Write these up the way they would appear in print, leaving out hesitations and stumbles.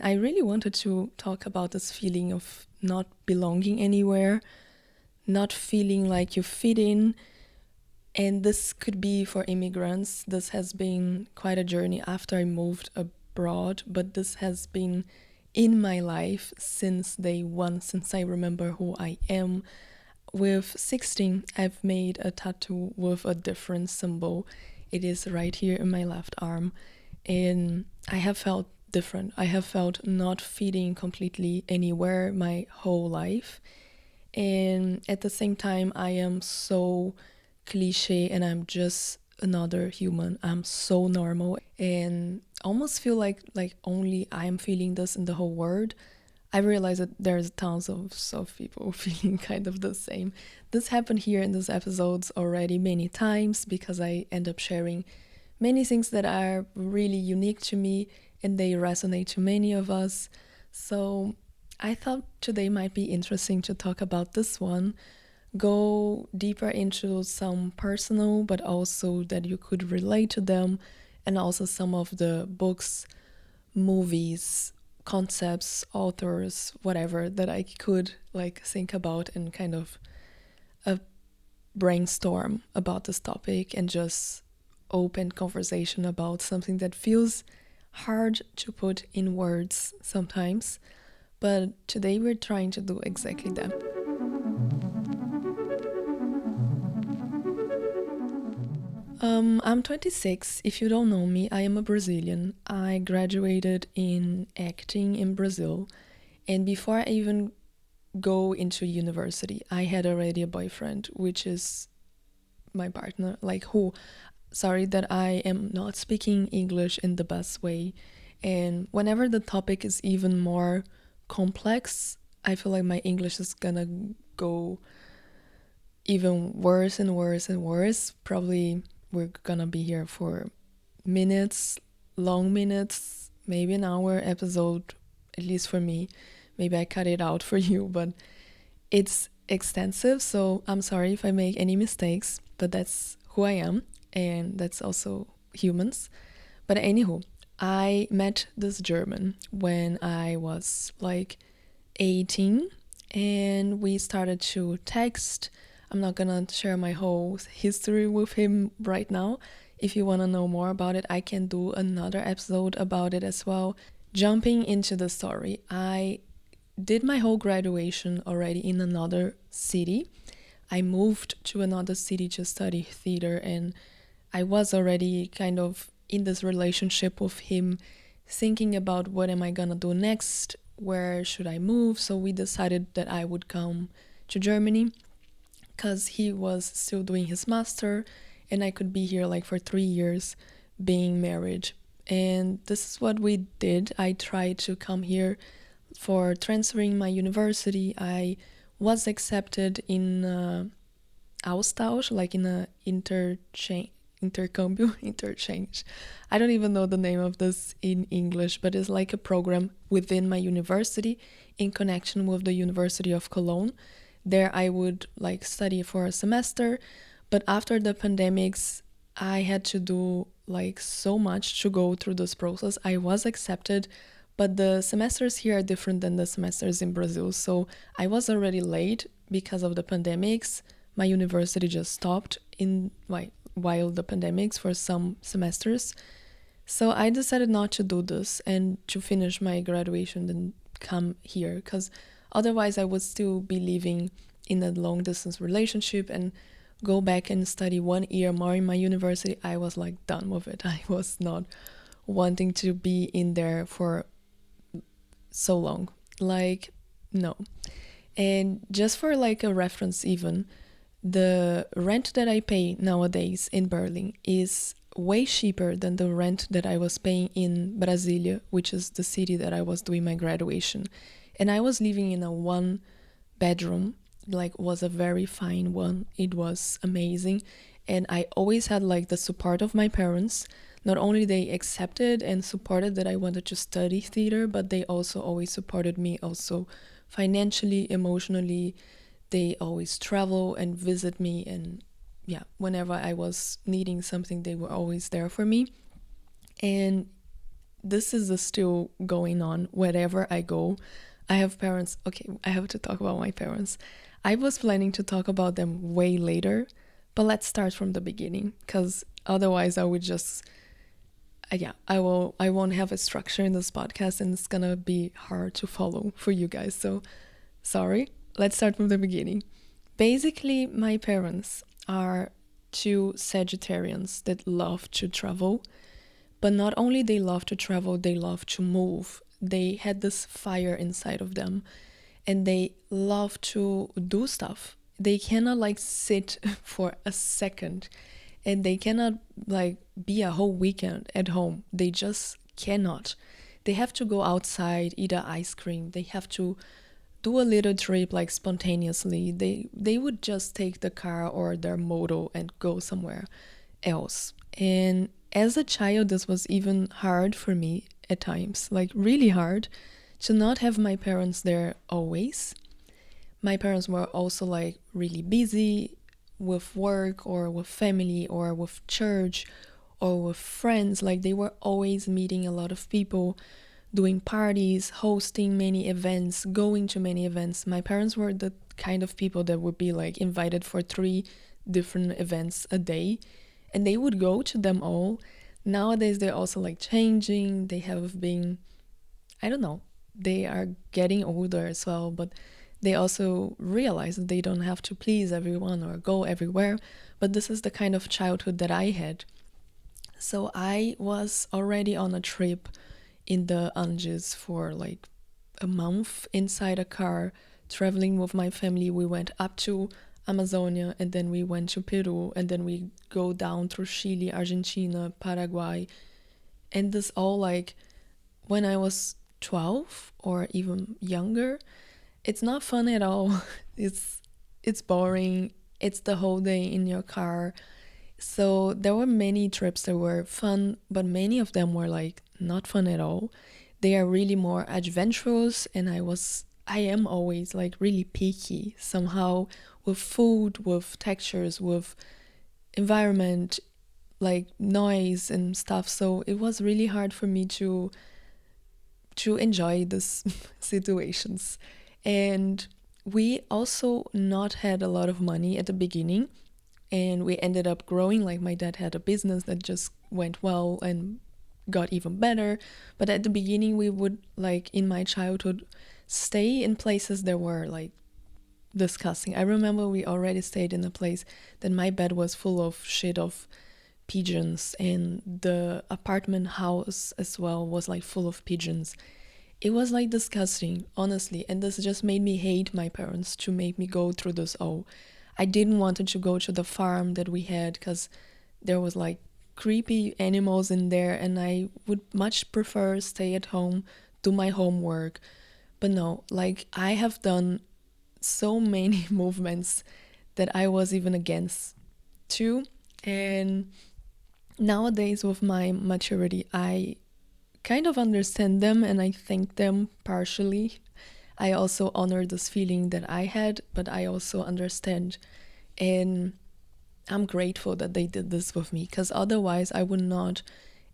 I really wanted to talk about this feeling of not belonging anywhere, not feeling like you fit in. And this could be for immigrants. This has been quite a journey after I moved abroad, but this has been in my life since day one, since I remember who I am. With 16, I've made a tattoo with a different symbol. It is right here in my left arm. And I have felt different. I have felt not fitting completely anywhere my whole life. And at the same time, I am so cliche and I'm just another human. I'm so normal and almost feel like only I'm feeling this in the whole world. I realize that there's tons of people feeling kind of the same. This happened here in these episodes already many times because I end up sharing many things that are really unique to me and they resonate to many of us. So I thought today might be interesting to talk about this one, go deeper into some personal, but also that you could relate to them, and also some of the books, movies, concepts, authors, whatever that I could like think about and kind of brainstorm about this topic and just open conversation about something that feels hard to put in words sometimes. But today we're trying to do exactly that. I'm 26. If you don't know me, I am a Brazilian. I graduated in acting in Brazil. And before I even go into university, I had already a boyfriend, which is my partner, like who, sorry that I am not speaking English in the best way. And whenever the topic is even more complex, I feel like my English is gonna go even worse and worse and worse. Probably we're gonna be here for minutes, long minutes, maybe an hour episode, at least for me. Maybe I cut it out for you, but it's extensive, so I'm sorry if I make any mistakes, but that's who I am, and that's also humans. But anywho, I met this German when I was like 18, and we started to text. I'm not gonna share my whole history with him right now. If you wanna know more about it, I can do another episode about it as well. Jumping into the story, I did my whole graduation already in another city. I moved to another city to study theater, and I was already kind of in this relationship with him, thinking about what am I gonna do next, where should I move. So we decided that I would come to Germany because he was still doing his master and I could be here like for 3 years being married. And this is what we did. I tried to come here for transferring my university. I was accepted in Austausch, like in a interchange. I don't even know the name of this in English, but it's like a program within my university in connection with the University of Cologne. There I would like study for a semester, but after the pandemics, I had to do like so much to go through this process. I was accepted, but the semesters here are different than the semesters in Brazil. So I was already late because of the pandemics. My university just stopped in while the pandemics for some semesters. So I decided not to do this and to finish my graduation and come here, because otherwise I would still be living in a long distance relationship and go back and study 1 year more in my university. I was like done with it. I was not wanting to be in there for so long. Like, no. And just for like a reference even, the rent that I pay nowadays in Berlin is way cheaper than the rent that I was paying in Brasilia, which is the city that I was doing my graduation. And I was living in a 1 bedroom, like was a very fine one. It was amazing. And I always had like the support of my parents. Not only they accepted and supported that I wanted to study theater, but they also always supported me also financially, emotionally. They always travel and visit me, and yeah, whenever I was needing something, they were always there for me. And this is still going on wherever I go. I have parents. Okay, I have to talk about my parents. I was planning to talk about them way later, but let's start from the beginning because otherwise I would just yeah, I won't have a structure in this podcast and it's gonna be hard to follow for you guys. So sorry. Let's start from the beginning. Basically, my parents are two Sagittarians that love to travel, but not only they love to travel, they love to move. They had this fire inside of them and they love to do stuff. They cannot like sit for a second and they cannot like be a whole weekend at home. They just cannot. They have to go outside, eat a ice cream. They have to do a little trip like spontaneously. They would just take the car or their moto and go somewhere else. And as a child, this was even hard for me at times, like really hard to not have my parents there always. My parents were also like really busy with work or with family or with church or with friends. Like they were always meeting a lot of people, doing parties, hosting many events, going to many events. My parents were the kind of people that would be like invited for 3 different events a day and they would go to them all. Nowadays they're also like changing. They have been, I don't know, they are getting older as well, but they also realize that they don't have to please everyone or go everywhere. But this is the kind of childhood that I had. So I was already on a trip in the Andes for like a month inside a car, traveling with my family. We went up to Amazonia and then we went to Peru and then we go down through Chile, Argentina, Paraguay. And this all like when I was 12 or even younger. It's not fun at all. It's boring. It's the whole day in your car. So there were many trips that were fun, but many of them were like not fun at all. They are really more adventurous and I am always like really picky somehow with food, with textures, with environment, like noise and stuff. So it was really hard for me to enjoy these situations. And we also not had a lot of money at the beginning and we ended up growing. Like my dad had a business that just went well and got even better, but at the beginning we would like in my childhood stay in places that were like disgusting. I remember we already stayed in a place that my bed was full of shit of pigeons and the apartment house as well was like full of pigeons. It was like disgusting, honestly, and this just made me hate my parents to make me go through this all. I didn't want to go to the farm that we had because there was like creepy animals in there and I would much prefer stay at home, do my homework. But no, like I have done so many movements that I was even against too. And nowadays with my maturity, I kind of understand them and I thank them partially. I also honor this feeling that I had, but I also understand. And I'm grateful that they did this with me because otherwise I would not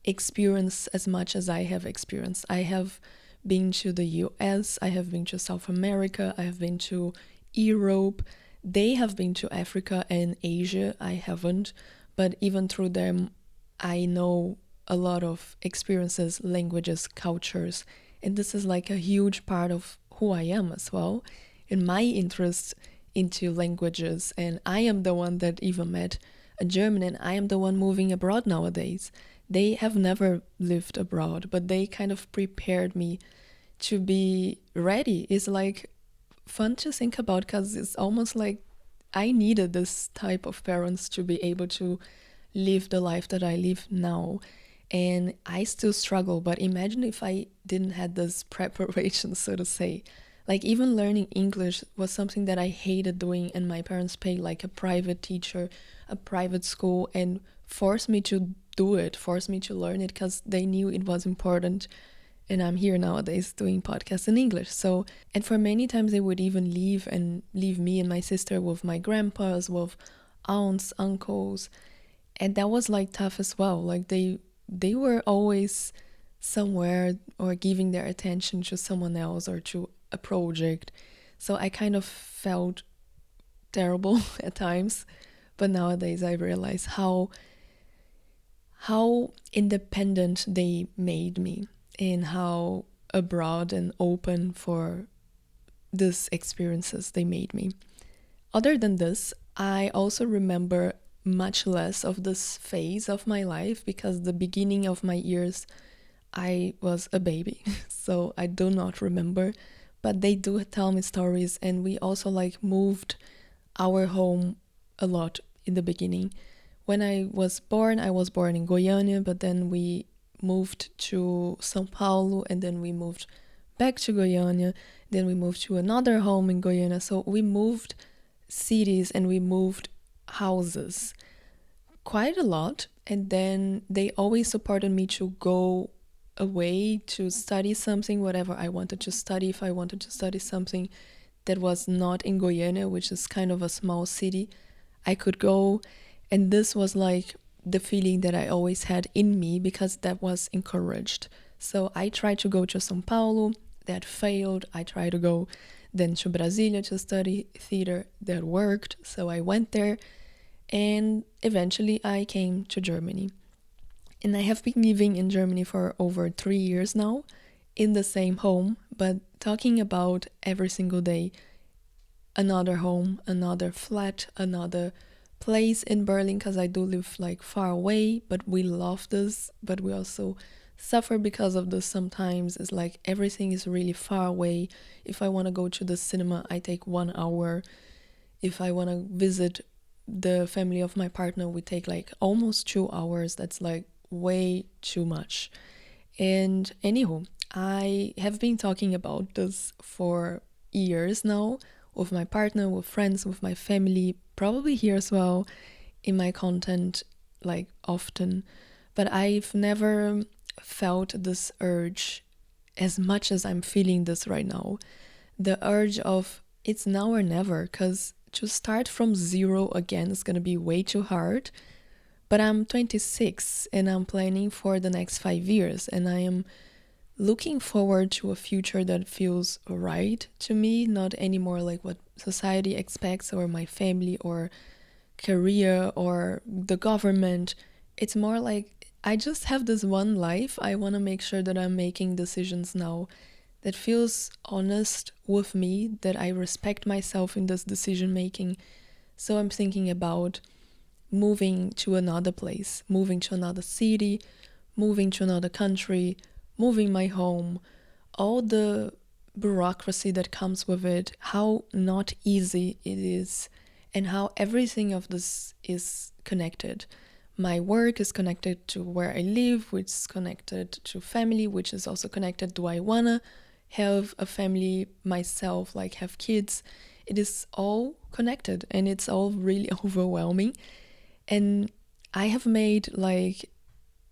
experience as much as I have experienced. I have been to the US, I have been to South America, I have been to Europe. They have been to Africa and Asia. I haven't, but even through them, I know a lot of experiences, languages, cultures, and this is like a huge part of who I am as well, and my interest into languages. And I am the one that even met a German, and I am the one moving abroad nowadays. They have never lived abroad, but they kind of prepared me to be ready. It's like fun to think about because it's almost like I needed this type of parents to be able to live the life that I live now. And I still struggle, but imagine if I didn't have this preparation, so to say. Like even learning English was something that I hated doing, and my parents paid like a private teacher, a private school, and forced me to do it, forced me to learn it because they knew it was important. And I'm here nowadays doing podcasts in English. So, and for many times they would even leave me and my sister with my grandpas, with aunts, uncles, and that was like tough as well. Like they were always somewhere or giving their attention to someone else or to a project. So I kind of felt terrible at times, but nowadays I realize how independent they made me and how abroad and open for these experiences they made me. Other than this, I also remember much less of this phase of my life because the beginning of my years I was a baby, so I do not remember, but they do tell me stories, and we also like moved our home a lot in the beginning. When I was born in Goiânia, but then we moved to São Paulo, and then we moved back to Goiânia, then we moved to another home in Goiânia. So we moved cities and we moved houses quite a lot, and then they always supported me to go away to study something, whatever I wanted to study. If I wanted to study something that was not in Goiânia, which is kind of a small city, I could go. And this was like the feeling that I always had in me because that was encouraged. So I tried to go to São Paulo, that failed. I tried to go then to Brasilia to study theater, that worked. So I went there, and eventually I came to Germany. And I have been living in Germany for over 3 years now in the same home, but talking about every single day, another home, another flat, another place in Berlin, because I do live like far away, but we love this, but we also suffer because of this sometimes. It's like everything is really far away. If I want to go to the cinema, I take 1 hour. If I want to visit the family of my partner, we take like almost 2 hours. That's like way too much. And anywho, I have been talking about this for years now with my partner, with friends, with my family, probably here as well in my content, like often. But I've never felt this urge as much as I'm feeling this right now. The urge of it's now or never, because to start from zero again is going to be way too hard. But I'm 26 and I'm planning for the next 5 years, and I am looking forward to a future that feels right to me, not anymore like what society expects or my family or career or the government. It's more like I just have this one life. I want to make sure that I'm making decisions now that feels honest with me, that I respect myself in this decision making. So I'm thinking about moving to another place, moving to another city, moving to another country, moving my home, all the bureaucracy that comes with it, how not easy it is, and how everything of this is connected. My work is connected to where I live, which is connected to family, which is also connected. Do I wanna have a family myself, like have kids? It is all connected, and it's all really overwhelming. And I have made like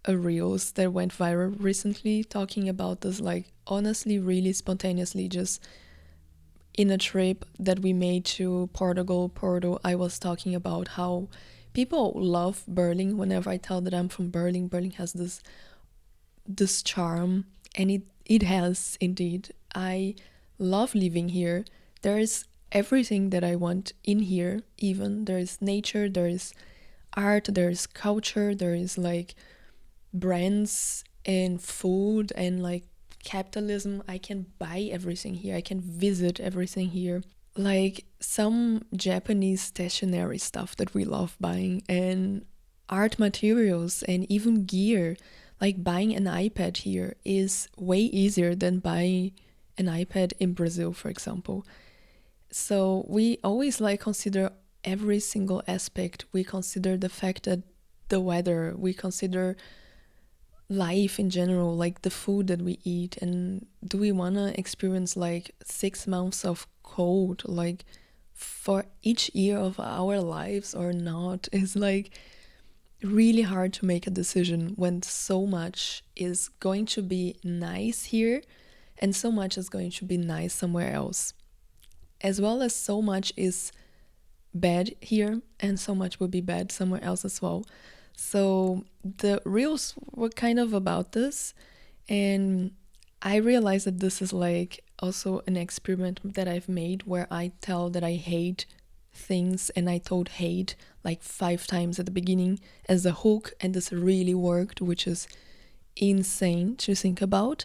a reels that went viral recently talking about this, like honestly really spontaneously, just in a trip that we made to Porto. I was talking about how people love Berlin. Whenever I tell that I'm from Berlin, Berlin has this charm, and it has indeed. I love living here. There is everything that I want in here. Even there is nature, there is art, there is culture, there is like brands and food and like capitalism. I can buy everything here. I can visit everything here. Like some Japanese stationery stuff that we love buying, and art materials, and even gear. Like buying an iPad here is way easier than buying an iPad in Brazil, for example. So we always like consider every single aspect. We consider the fact that the weather, we consider life in general, like the food that we eat, and do we want to experience like 6 months of cold like for each year of our lives or not? It's like really hard to make a decision when so much is going to be nice here and so much is going to be nice somewhere else, as well as so much is bad here and so much would be bad somewhere else as well. So the reels were kind of about this, And I realized that this is like also an experiment that I've made where I tell that I hate things, and I told hate like 5 times at the beginning as a hook, and this really worked, which is insane to think about.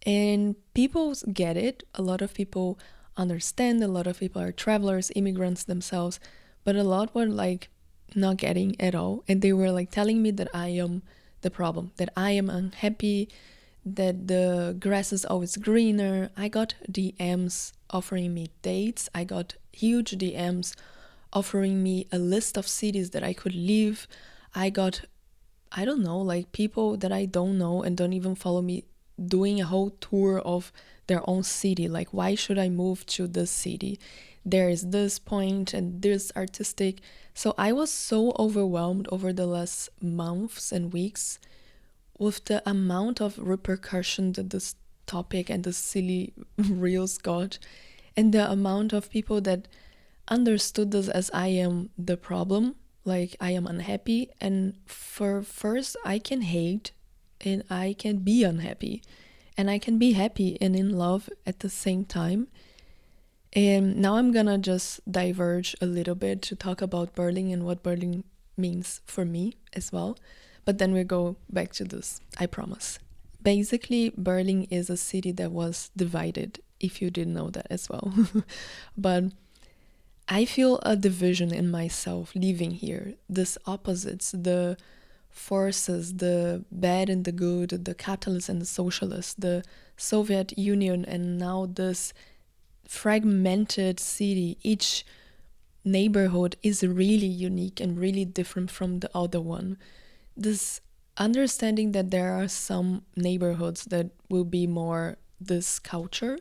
And people get it. A lot of people understand. A lot of people are travelers, immigrants themselves, but a lot were like not getting at all. And they were like telling me that I am the problem, that I am unhappy, that the grass is always greener. I got DMs offering me dates. I got huge DMs offering me a list of cities that I could live. I got, I don't know, like people that I don't know and don't even follow me doing a whole tour of their own city. Like, why should I move to this city? There is this point and this artistic. So I was so overwhelmed over the last months and weeks with the amount of repercussion that this topic and the silly reels got, and the amount of people that understood this as I am the problem, like I am unhappy. And for first, I can hate and I can be unhappy, and I can be happy and in love at the same time. And now I'm gonna just diverge a little bit to talk about Berlin and what Berlin means for me as well. But then we go back to this, I promise. Basically, Berlin is a city that was divided, if you didn't know that as well. But I feel a division in myself living here. This opposites, the forces, the bad and the good, the capitalist and the socialist, the Soviet Union, and now this fragmented city. Each neighborhood is really unique and really different from the other one. This understanding that there are some neighborhoods that will be more this culture,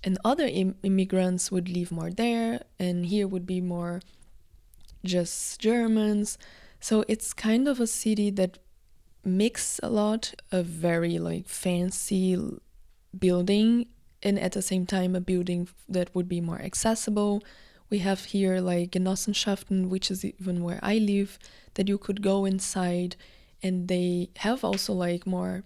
and other immigrants would live more there, and here would be more just Germans. So it's kind of a city that mix a lot of very like fancy building, and at the same time a building that would be more accessible. We have here like Genossenschaften, which is even where I live, that you could go inside, and they have also like more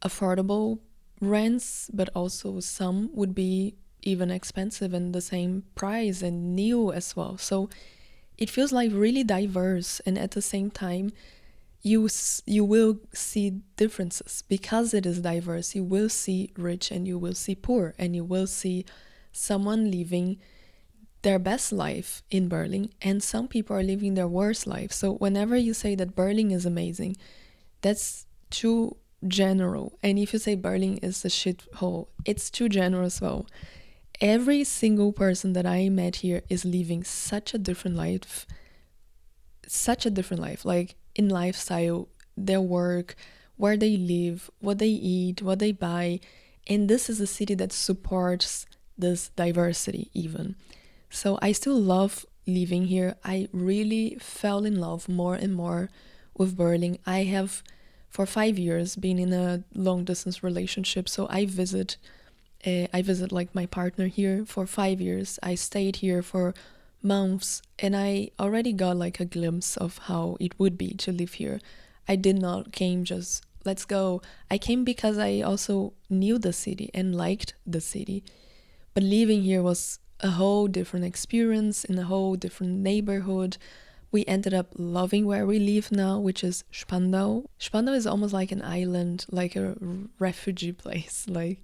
affordable rents, but also some would be even expensive and the same price and new as well. So it feels like really diverse, and at the same time you will see differences because it is diverse. You will see rich and you will see poor, and you will see someone living their best life in Berlin, and some people are living their worst life. So whenever you say that Berlin is amazing, that's too general. And if you say Berlin is a shithole, it's too general as well. Every single person that I met here is living such a different life, like in lifestyle, their work, where they live, what they eat, what they buy. And this is a city that supports this diversity even. So I still love living here. I really fell in love more and more with Berlin. I have for 5 years been in a long distance relationship, so I visit like my partner here for 5 years. I stayed here for months, and I already got like a glimpse of how it would be to live here. I did not came just let's go. I came because I also knew the city and liked the city. But living here was a whole different experience in a whole different neighborhood. We ended up loving where we live now, which is Spandau. Spandau is almost like an island, like a refugee place. Like,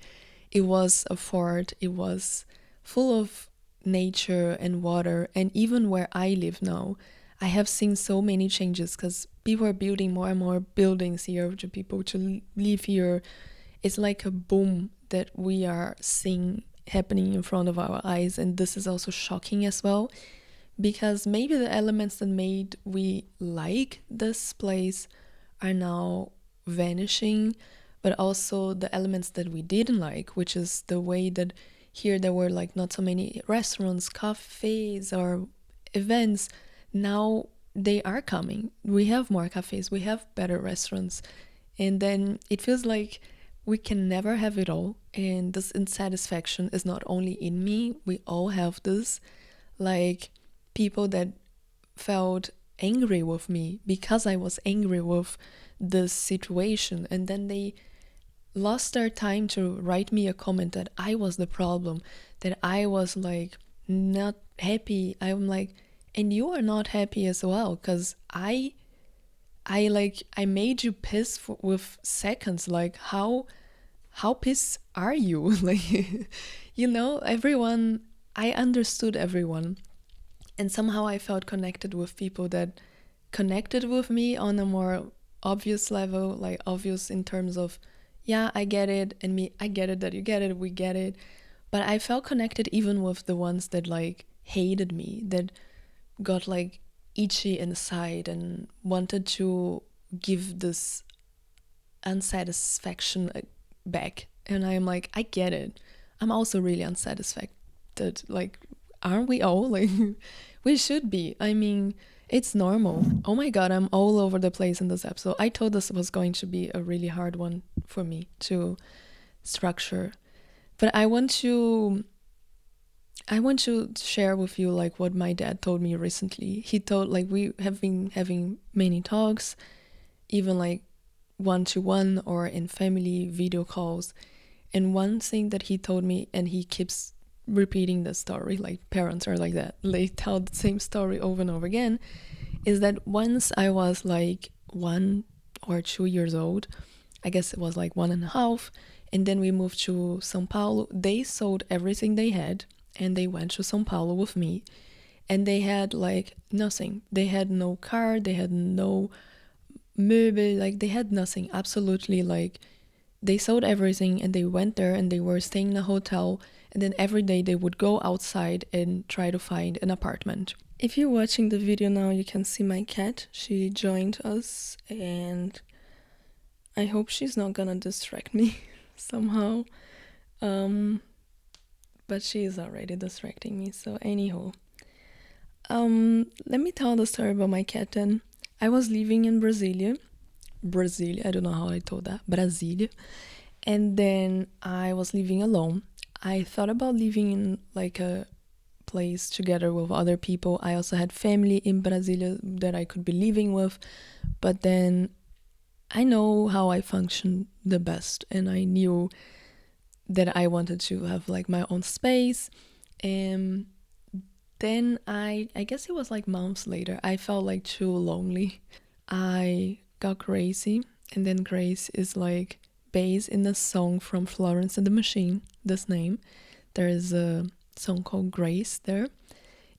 it was a fort, it was full of nature and water. And even where I live now, I have seen so many changes because people are building more and more buildings here to people to live here. It's like a boom that we are seeing happening in front of our eyes, and this is also shocking as well, because maybe the elements that made we like this place are now vanishing, but also the elements that we didn't like, which is the way that here there were like not so many restaurants, cafes, or events. Now they are coming. We have more cafes, we have better restaurants, and then it feels like we can never have it all. And this insatisfaction is not only in me, we all have this. Like, people that felt angry with me because I was angry with this situation, and then they lost their time to write me a comment that I was the problem, that I was like not happy. I'm like, and you are not happy as well, because I made you piss with seconds. Like how pissed are you? Like, everyone. I understood everyone, and somehow I felt connected with people that connected with me on a more obvious level, like obvious in terms of, yeah, I get it, and me, I get it, that you get it, we get it. But I felt connected even with the ones that like hated me, that got like itchy inside and wanted to give this unsatisfaction back. And I'm like, I get it. I'm also really unsatisfied. Like, aren't we all? Like, we should be. I mean, it's normal. Oh my god, I'm all over the place in this episode. I told this was going to be a really hard one for me to structure. But I want to share with you like what my dad told me recently. He told, like, we have been having many talks, even like one-to-one or in family video calls. And one thing that he told me, and he keeps repeating the story, like parents are like that, they tell the same story over and over again, is that once I was like 1 or 2 years old, I guess it was like 1.5, and then we moved to São Paulo. They sold everything they had and they went to São Paulo with me, and they had like nothing. They had no car, they had no mobile, like they had nothing, absolutely. Like, they sold everything and they went there and they were staying in a hotel, and then every day they would go outside and try to find an apartment. If you're watching the video now, you can see my cat. She joined us, and I hope she's not gonna distract me somehow. But she is already distracting me. So anyhow, let me tell the story about my cat then. I was living in Brasilia, I don't know how I told that, Brasilia. And then I was living alone. I thought about living in like a place together with other people. I also had family in Brasilia that I could be living with, but then I know how I function the best, and I knew that I wanted to have like my own space. And then I guess it was like months later, I felt like too lonely. I got Gracie, and then Grace is like based in a song from Florence and the Machine, this name. There is a song called Grace there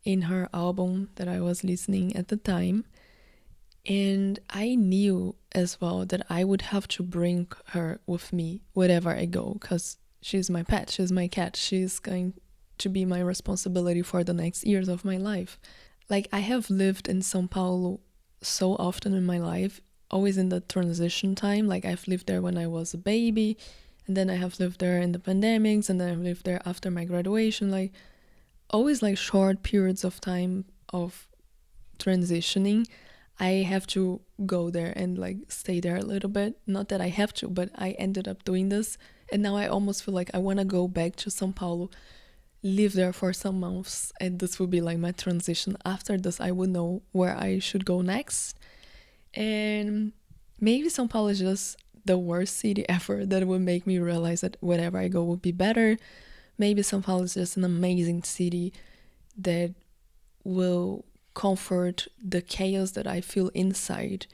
in her album that I was listening at the time. And I knew as well that I would have to bring her with me wherever I go, because she's my pet, she's my cat, she's going to be my responsibility for the next years of my life. Like, I have lived in São Paulo so often in my life, always in the transition time. Like, I've lived there when I was a baby, and then I have lived there in the pandemics, and then I've lived there after my graduation. Like, always like short periods of time of transitioning. I have to go there and like stay there a little bit. Not that I have to, but I ended up doing this. And now I almost feel like I want to go back to São Paulo, live there for some months, and this will be like my transition. After this, I would know where I should go next. And maybe São Paulo is just the worst city ever that would make me realize that wherever I go will be better. Maybe São Paulo is just an amazing city that will comfort the chaos that I feel inside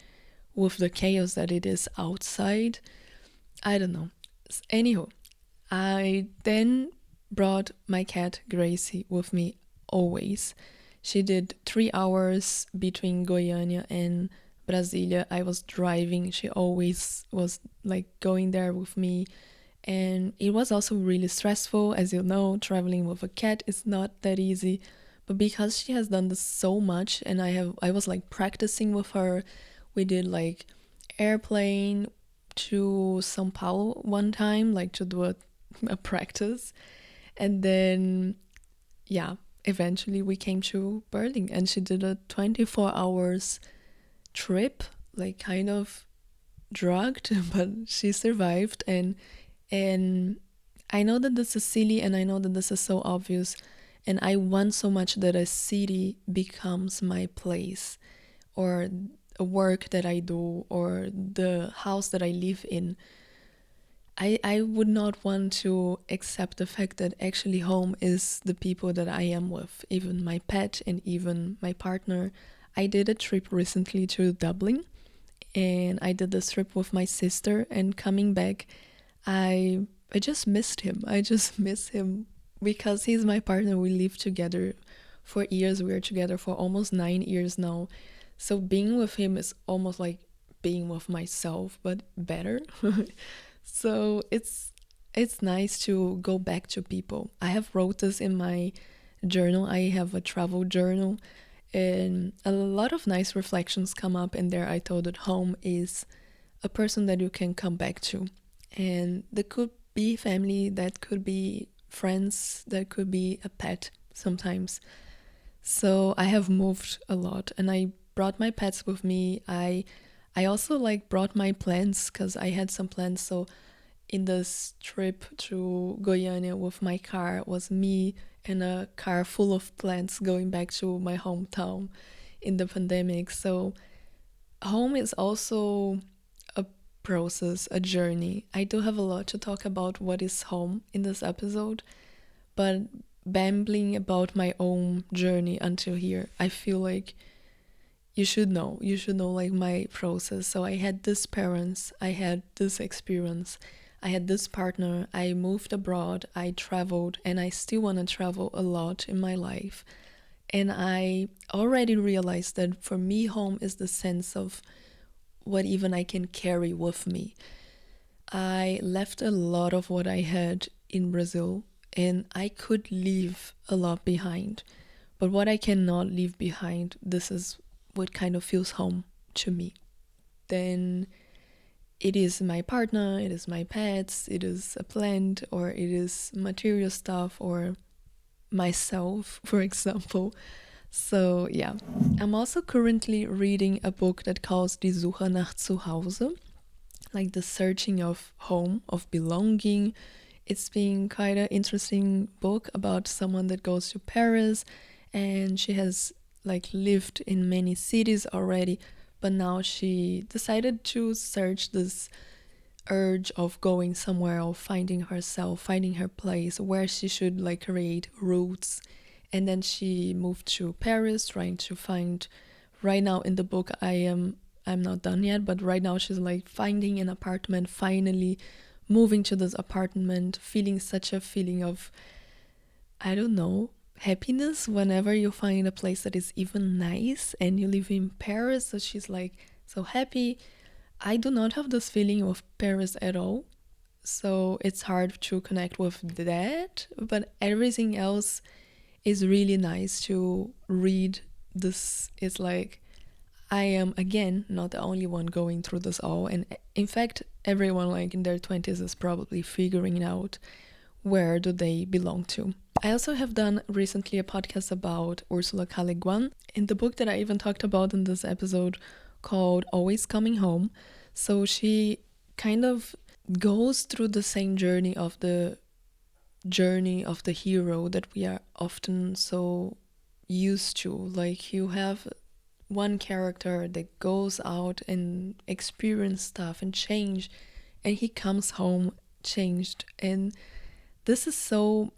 with the chaos that it is outside. I don't know. Anyhow, I then brought my cat Gracie with me always. She did 3 hours between Goiânia and Brasilia. I was driving. She always was like going there with me. And it was also really stressful. As you know, traveling with a cat is not that easy. But because she has done this so much, and I was like practicing with her. We did like airplane to São Paulo one time, like to do a practice. And then, yeah, eventually we came to Berlin, and she did a 24 hours trip, like kind of drugged, but she survived. And I know that this is silly, and I know that this is so obvious, and I want so much that a city becomes my place, or a work that I do, or the house that I live in. I would not want to accept the fact that actually home is the people that I am with, even my pet and even my partner. I did a trip recently to Dublin, and I did this trip with my sister, and coming back, I just missed him. I just miss him because he's my partner. We live together for years. We're together for almost 9 years now. So being with him is almost like being with myself, but better. So it's nice to go back to people. I have wrote this in my journal. I have a travel journal, and a lot of nice reflections come up in there. I told that home is a person that you can come back to, and that could be family, that could be friends, that could be a pet sometimes. So I have moved a lot, and I brought my pets with me. I also like brought my plants because I had some plants. So in this trip to Goiânia with my car was me and a car full of plants going back to my hometown in the pandemic. So home is also a process, a journey. I do have a lot to talk about what is home in this episode, but babbling about my own journey until here, I feel like you should know like my process. So I had this parents, I had this experience, I had this partner, I moved abroad, I traveled, and I still want to travel a lot in my life. And I already realized that for me home is the sense of what even I can carry with me. I left a lot of what I had in Brazil, and I could leave a lot behind. But what I cannot leave behind, this is what kind of feels home to me. Then it is my partner, it is my pets, it is a plant, or it is material stuff, or myself, for example. So, yeah. I'm also currently reading a book that calls Die Suche nach Zuhause, like the searching of home, of belonging. It's been quite an interesting book about someone that goes to Paris, and she has like lived in many cities already, but now she decided to search this urge of going somewhere, of finding herself, finding her place, where she should like create roots. And then she moved to Paris, trying to find. Right now in the book, I'm not done yet, but right now she's like finding an apartment, finally moving to this apartment, feeling such a feeling of, I don't know, happiness whenever you find a place that is even nice, and you live in Paris. So she's like so happy. I do not have this feeling of Paris at all. So it's hard to connect with that, but everything else is really nice to read. This is like, I am again not the only one going through this all, and in fact everyone like in their 20s is probably figuring out where do they belong to. I also have done recently a podcast about Ursula K. Le Guin, in the book that I even talked about in this episode called Always Coming Home. So she kind of goes through the same journey of the hero that we are often so used to. Like you have one character that goes out and experience stuff and change, and he comes home changed. And this is so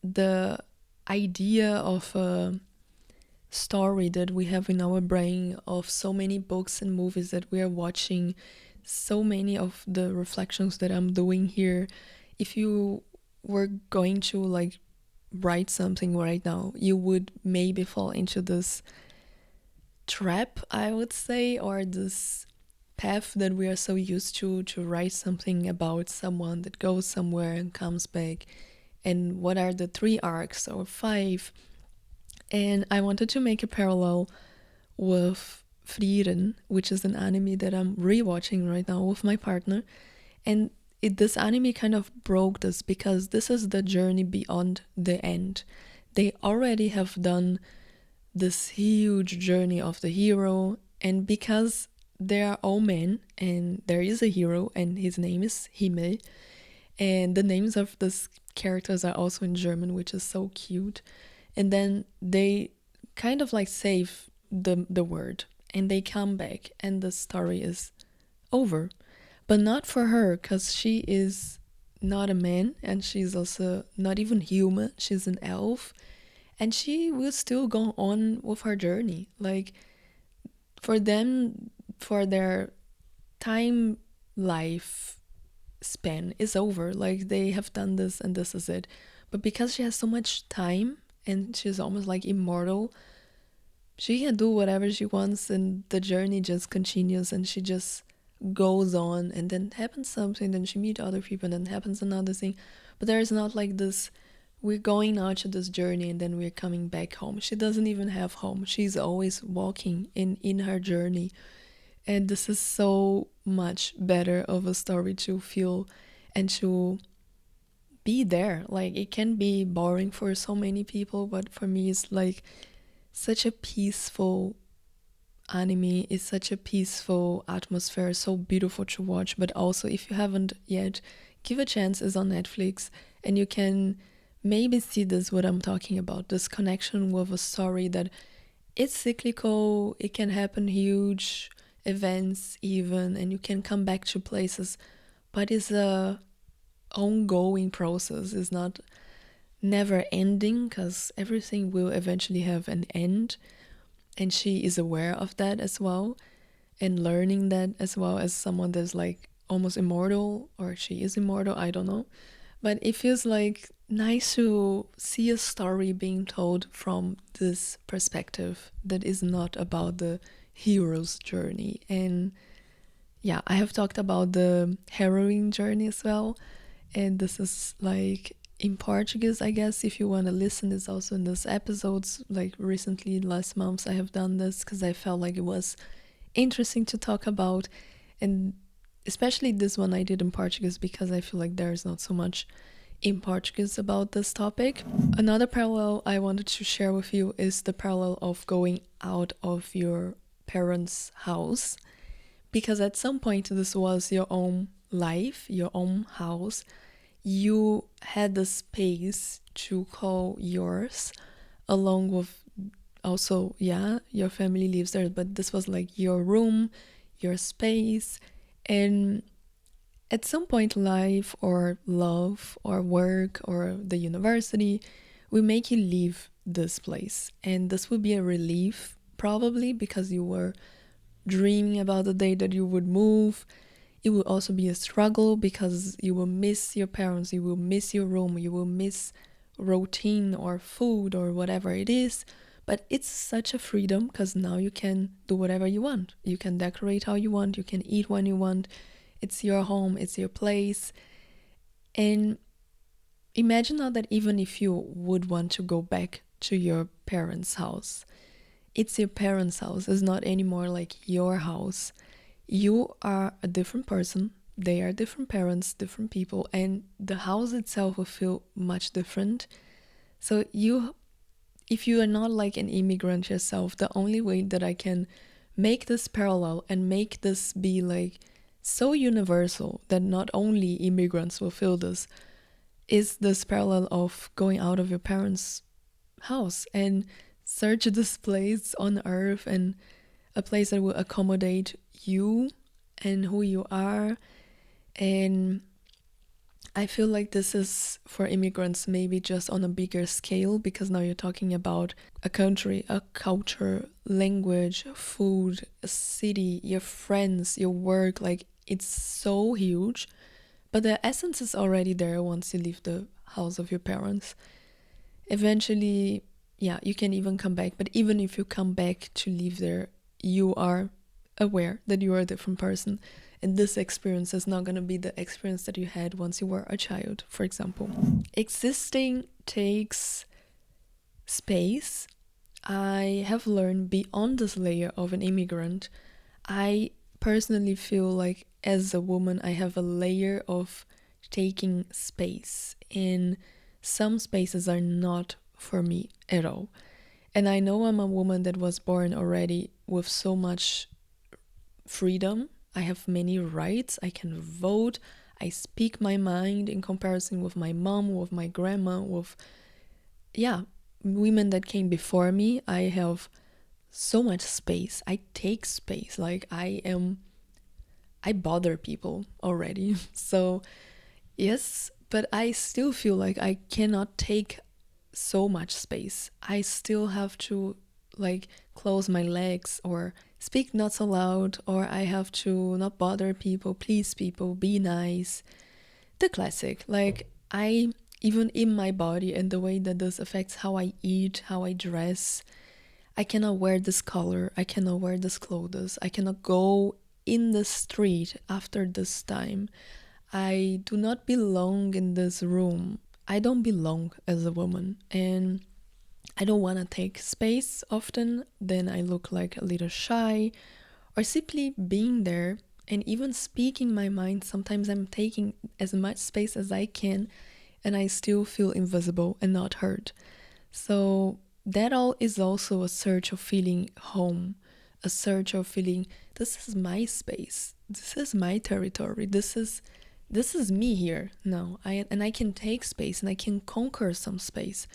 the idea of a story that we have in our brain, of so many books and movies that we are watching, so many of the reflections that I'm doing here. If you were going to like write something right now, you would maybe fall into this trap, I would say, or this path that we are so used to write something about someone that goes somewhere and comes back, and what are the 3 arcs or 5. And I wanted to make a parallel with Frieren, which is an anime that I'm rewatching right now with my partner. And this anime kind of broke this, because this is the journey beyond the end. They already have done this huge journey of the hero, and because they are all men and there is a hero and his name is Himmel, and the names of these characters are also in German, which is so cute. And then they kind of like save the word, and they come back and the story is over. but not for her, because she is not a man and she's also not even human. She's an elf, and she will still go on with her journey. Like, for them, for their time life span is over. Like, they have done this and this is it. But because she has so much time and she's almost like immortal, she can do whatever she wants, and the journey just continues, and she just goes on, and then happens something, then she meets other people, and then happens another thing. But there is not like this, we're going out to this journey and then we're coming back home. She doesn't even have home. She's always walking in her journey. And this is so much better of a story to feel and to be there. Like, it can be boring for so many people, but for me it's like such a peaceful anime. Is such a peaceful atmosphere, so beautiful to watch. But also, if you haven't yet, give a chance. It's on Netflix, and you can maybe see this, what I'm talking about, this connection with a story that it's cyclical. It can happen huge events even, and you can come back to places, but it's a ongoing process. It's not never ending, because everything will eventually have an end, and she is aware of that as well, and learning that as well, as someone that's like almost immortal, or she is immortal, I don't know. But it feels like nice to see a story being told from this perspective that is not about the hero's journey. And yeah, I have talked about the heroine journey as well, and this is like in Portuguese, I guess. If you want to listen, it's also in those episodes. Like, recently, last month, I have done this because I felt like it was interesting to talk about, and especially this one I did in Portuguese because I feel like there's not so much in Portuguese about this topic. Another parallel I wanted to share with you is the parallel of going out of your parents' house, because at some point this was your own life, your own house. You had the space to call yours, along with also, yeah, your family lives there, but this was like your room, your space. And at some point, life or love or work or the university will make you leave this place, and this will be a relief probably, because you were dreaming about the day that you would move. It will also be a struggle because you will miss your parents, you will miss your room, you will miss routine or food or whatever it is. But it's such a freedom, because now you can do whatever you want. You can decorate how you want, you can eat when you want. It's your home, it's your place. And imagine now that even if you would want to go back to your parents' house, it's your parents' house. It's not anymore like your house. You are a different person. They are different parents, different people, and the house itself will feel much different. So if you are not like an immigrant yourself, the only way that I can make this parallel and make this be like so universal that not only immigrants will feel this, is this parallel of going out of your parents' house and search this place on earth, and a place that will accommodate you and who you are. And I feel like this is for immigrants maybe just on a bigger scale, because now you're talking about a country, a culture, language, food, a city, your friends, your work. Like, it's so huge, but the essence is already there once you leave the house of your parents. Eventually, yeah, you can even come back, but even if you come back to live there, you are aware that you are a different person, and this experience is not going to be the experience that you had once you were a child, for example. Existing takes space. I have learned beyond this layer of an immigrant. I personally feel like as a woman, I have a layer of taking space, and some spaces are not for me at all. And I know I'm a woman that was born already with so much freedom. I have many rights. I can vote. I speak my mind in comparison with my mom, with my grandma, with, yeah, women that came before me. I have so much space. I take space. Like, I am I bother people already. So yes, but I still feel like I cannot take so much space. I still have to like close my legs or speak not so loud, or I have to not bother people, please people, be nice. The classic. Like I even in my body and the way that this affects how I eat, how I dress. I cannot wear this color, I cannot wear this clothes, I cannot go in the street after this time. I do not belong in this room. I don't belong as a woman, and I don't want to take space often. Then I look like a little shy, or simply being there and even speaking my mind. Sometimes I'm taking as much space as I can, and I still feel invisible and not heard. So that all is also a search of feeling home, a search of feeling this is my space, this is my territory, this is me here now. I can take space and I can conquer some space.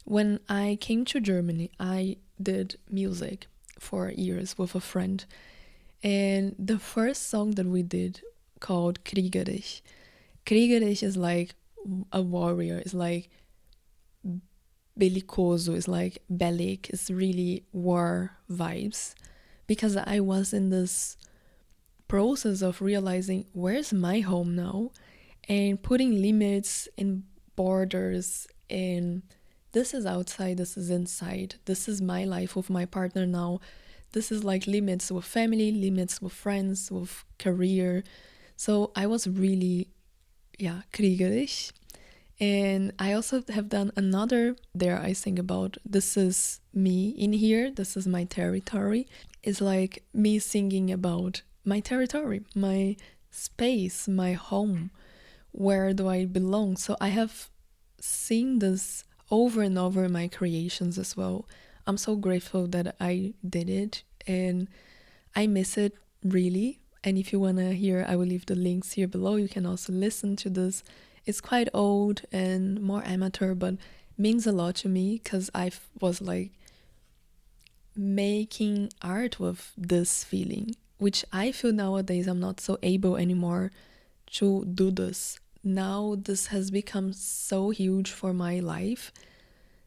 When I came to Germany, I did music for years with a friend, and the first song that we did called Kriegerich. Kriegerich is like a warrior, is like bellicoso, is like bellic, is really war vibes. Because I was in this process of realizing where's my home now, and putting limits and borders, and this is outside, this is inside, this is my life with my partner now, this is like limits with family, limits with friends, with career. So I was really, yeah, kriegerisch. And I also have done another there. I think about this is me in here, this is my territory. It's like me singing about my territory, my space, my home. Where do I belong? So I have seen this over and over in my creations as well. I'm so grateful that I did it, and I miss it really. And if you want to hear, I will leave the links here below. You can also listen to this. It's quite old and more amateur, but means a lot to me because I was like making art with this feeling, which I feel nowadays I'm not so able anymore to do this. Now this has become so huge for my life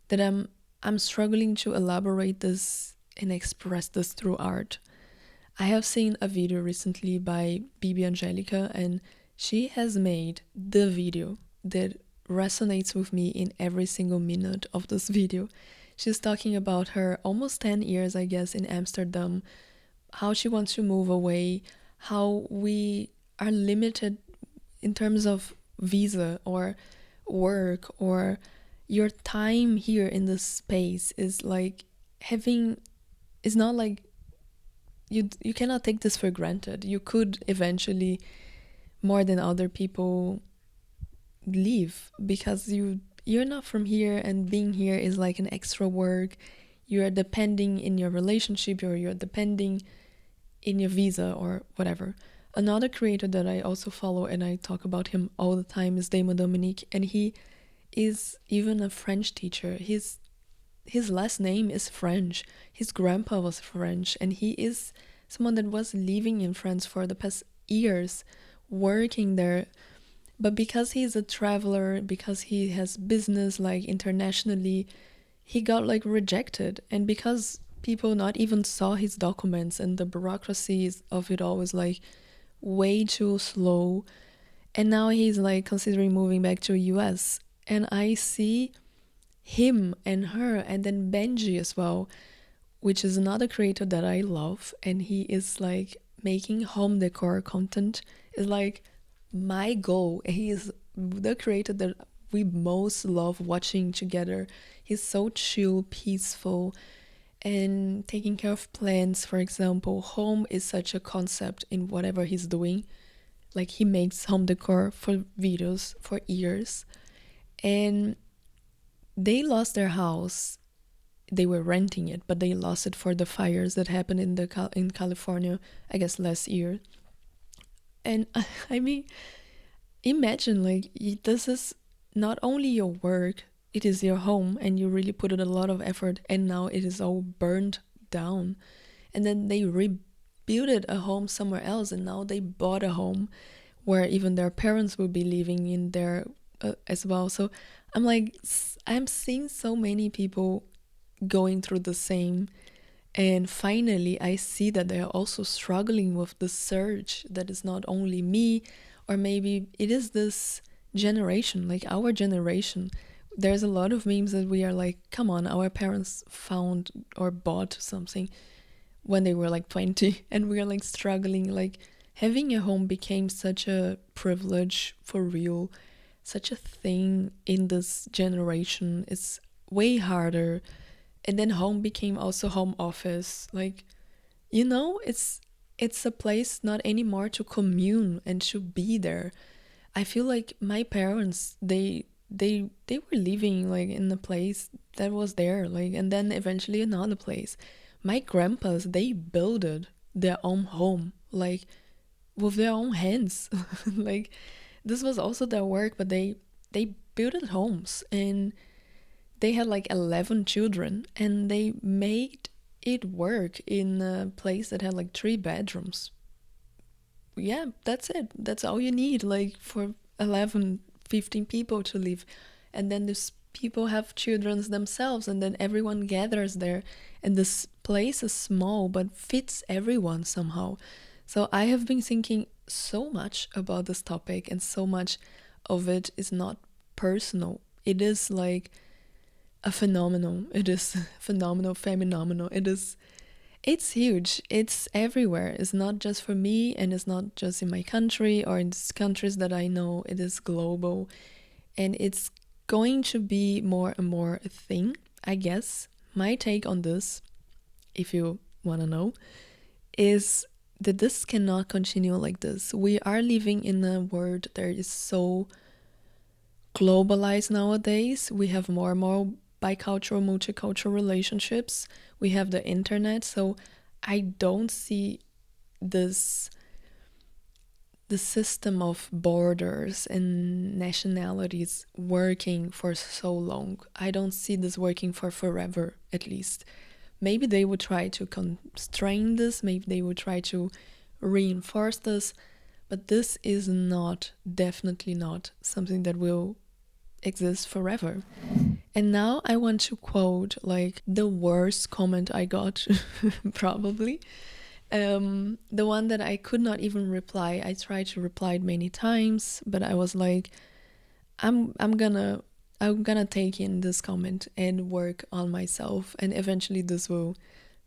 that I'm struggling to elaborate this and express this through art. I have seen a video recently by Bibi Angelica, and she has made the video that resonates with me in every single minute of this video. She's talking about her almost 10 years, I guess, in Amsterdam, how she wants to move away, how we are limited in terms of visa or work, or your time here in this space is like having, it's not like you cannot take this for granted. You could eventually, more than other people, leave because you're not from here, and being here is like an extra work. You're depending in your relationship, or you're depending in your visa or whatever. Another creator that I also follow and I talk about him all the time is Damon Dominique, and he is even a French teacher. His last name is French. His grandpa was French, and he is someone that was living in France for the past years, working there. But because he's a traveler, because he has business like internationally, he got like rejected. And because people not even saw his documents, and the bureaucracies of it all was like way too slow. And now he's like considering moving back to US. And I see him and her, and then Benji as well, which is another creator that I love, and he is like making home decor content, is like my goal. He is the creator that we most love watching together. He's so chill, peaceful, and taking care of plants, for example. Home is such a concept in whatever he's doing. Like he makes home decor for videos for years, and they lost their house. They were renting it, but they lost it for the fires that happened in California, I guess last year. And I mean, imagine like this is not only your work, it is your home, and you really put in a lot of effort, and now it is all burned down. And then they built a home somewhere else, and now they bought a home where even their parents will be living in there as well. So I'm like, I'm seeing so many people going through the same, and finally I see that they're also struggling with the surge that is not only me, or maybe it is this generation, like our generation. There's a lot of memes that we are like, come on, our parents found or bought something when they were like 20 and we are like struggling. Like having a home became such a privilege for real, such a thing in this generation. It's way harder. And then home became also home office. Like, it's a place not anymore to commune and to be there. I feel like my parents, they were living like in a place that was there, like, and then eventually another place. My grandpas, they builded their own home, like with their own hands. Like this was also their work, but they built homes, and they had like 11 children, and they made it work in a place that had like 3 bedrooms. Yeah, that's it. That's all you need, like for 11, 15 people to live. And then these people have children themselves, and then everyone gathers there. And this place is small but fits everyone somehow. So I have been thinking so much about this topic, and so much of it is not personal. It is like a phenomenon. It is phenomenal. It's huge. It's everywhere. It's not just for me, and it's not just in my country or in countries that I know. It is global, and it's going to be more and more a thing, I guess. My take on this, if you want to know, is that this cannot continue like this. We are living in a world that is so globalized nowadays. We have more and more bicultural, multicultural relationships. We have the internet, so I don't see this the system of borders and nationalities working for so long. I don't see this working for forever, at least. Maybe they would try to constrain this, maybe they would try to reinforce this, but this is not, definitely not, something that will exist forever. And now I want to quote like the worst comment I got, probably. The one that I could not even reply. I tried to reply many times, but I was like, I'm gonna take in this comment and work on myself, and eventually this will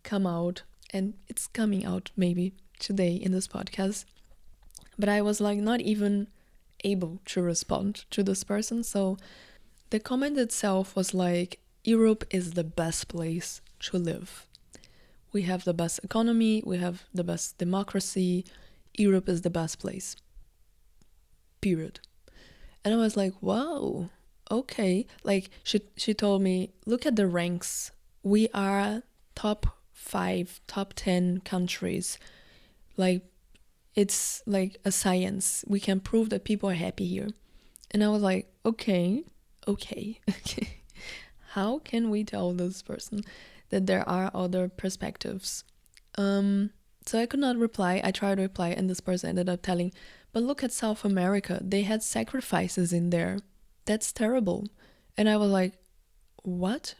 come out, and it's coming out maybe today in this podcast. But I was like not even able to respond to this person. So the comment itself was like, Europe is the best place to live. We have the best economy, we have the best democracy. Europe is the best place. Period. And I was like, wow, okay. Like she told me, look at the ranks. We are top 5, top 10 countries. Like it's like a science. We can prove that people are happy here. And I was like, okay. How can we tell this person that there are other perspectives? So I could not reply. I tried to reply, and this person ended up telling, but look at South America. They had sacrifices in there. That's terrible. And I was like, what?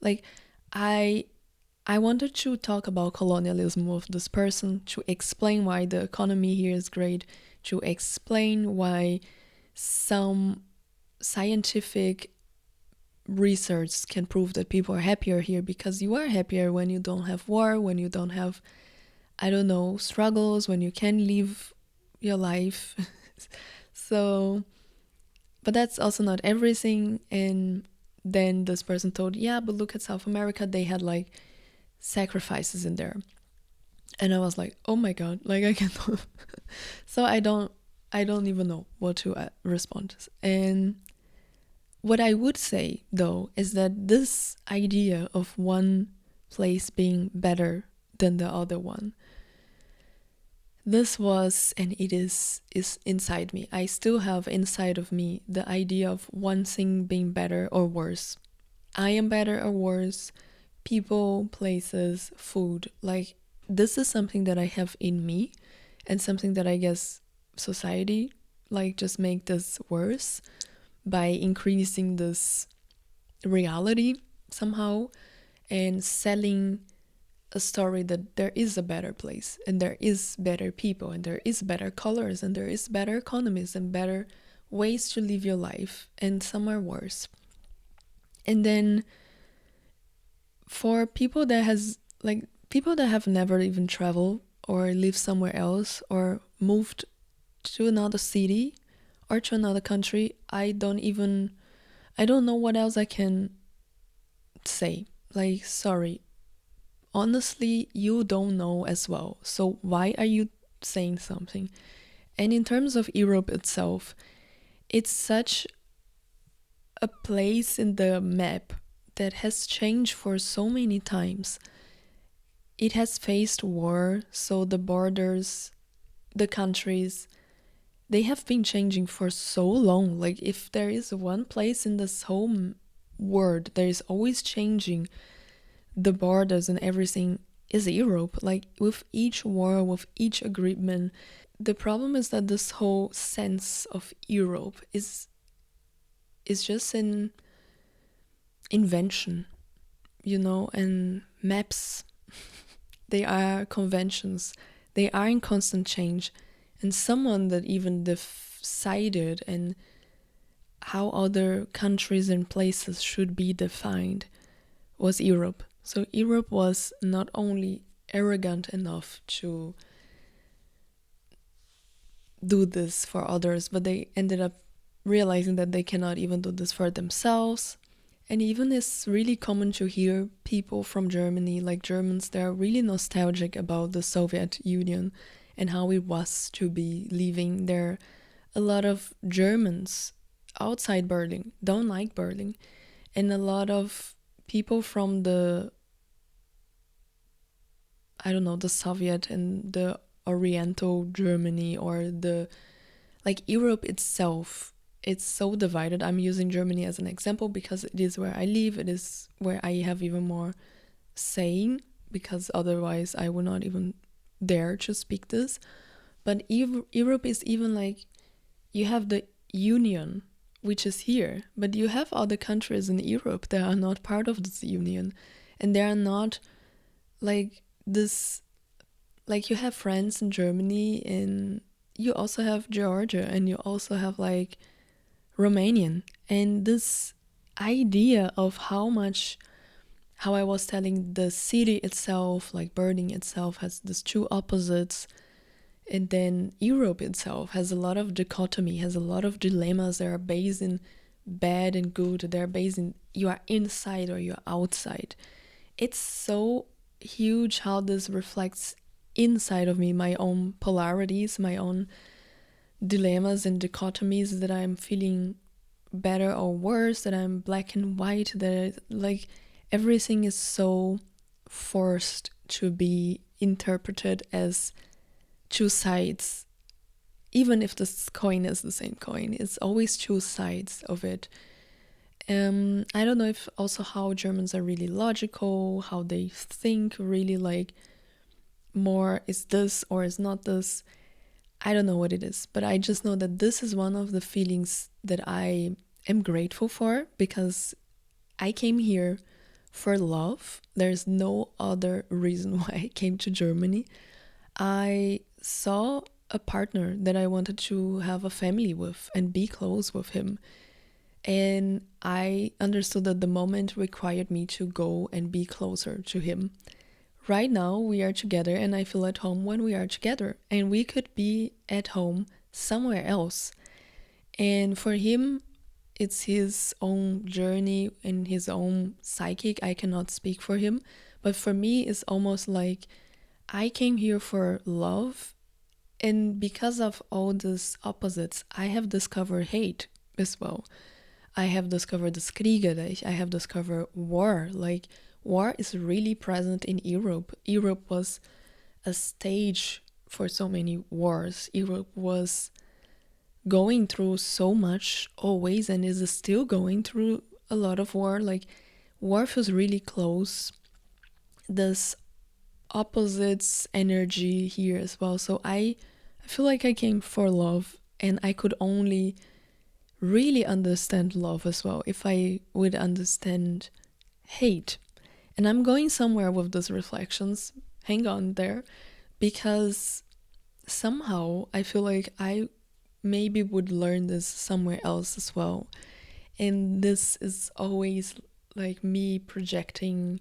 Like, I wanted to talk about colonialism with this person, to explain why the economy here is great, to explain why some scientific research can prove that people are happier here, because you are happier when you don't have war, when you don't have, I don't know, struggles, when you can live your life. So, but that's also not everything. And then this person told, yeah, but look at South America, they had like sacrifices in there. And I was like, oh my god, like I can't. So I don't even know what to respond. And what I would say though is that this idea of one place being better than the other one, this was, and it is inside me. I still have inside of me the idea of one thing being better or worse. I am better or worse. People, places, food, like this is something that I have in me, and something that I guess society like just make this worse by increasing this reality somehow and selling a story that there is a better place and there is better people and there is better colors and there is better economies and better ways to live your life, and some are worse. And then for people that have never even traveled or lived somewhere else or moved to another city or to another country, I don't know what else I can say. Like, sorry, honestly, you don't know as well, so why are you saying something? And in terms of Europe itself, it's such a place in the map that has changed for so many times. It has faced war, so the borders, the countries, they have been changing for so long. Like, if there is one place in this whole world that is always changing the borders and everything, is Europe. Like, with each war, with each agreement, the problem is that this whole sense of Europe is just an invention, and maps, they are conventions, they are in constant change, and someone that even decided and how other countries and places should be defined was Europe. So Europe was not only arrogant enough to do this for others, but they ended up realizing that they cannot even do this for themselves. And even it's really common to hear people from Germany, like Germans, they're really nostalgic about the Soviet Union and how it was to be living there. A lot of Germans outside Berlin don't like Berlin, and a lot of people from the Soviet and the Oriental Germany, or the Europe itself, it's so divided. I'm using Germany as an example because it is where I live, it is where I have even more saying, because otherwise I would not even dare to speak this. But Europe is even like, you have the Union, which is here, but you have other countries in Europe that are not part of this Union, and they are not like this. Like, you have France in Germany, and you also have Georgia, and you also have like Romanian. And this idea of how I was telling, the city itself, like Berlin itself, has these two opposites. And then Europe itself has a lot of dichotomy, has a lot of dilemmas that are based in bad and good. They're based in you are inside or you're outside. It's so huge how this reflects inside of me, my own polarities, my own dilemmas and dichotomies, that I'm feeling better or worse, that I'm black and white, that like everything is so forced to be interpreted as two sides. Even if this coin is the same coin, it's always two sides of it. I don't know if also how Germans are really logical, how they think really like more is this or is not this. I don't know what it is, but I just know that this is one of the feelings that I am grateful for, because I came here for love. There's no other reason why I came to Germany. I saw a partner that I wanted to have a family with and be close with him. And I understood that the moment required me to go and be closer to him. Right now we are together and I feel at home when we are together, and we could be at home somewhere else. And for him, it's his own journey and his own psychic. I cannot speak for him, but for me it's almost like I came here for love, and because of all these opposites, I have discovered hate as well. I have discovered this Kriegerreich. I have discovered war. Like, war is really present in Europe. Europe was a stage for so many wars. Europe was going through so much always, and is still going through a lot of war. Like, war feels really close. This opposites energy here as well. So I feel like I came for love, and I could only really understand love as well if I would understand hate. And I'm going somewhere with those reflections. Hang on there, because somehow I feel like I maybe would learn this somewhere else as well. And this is always like me projecting,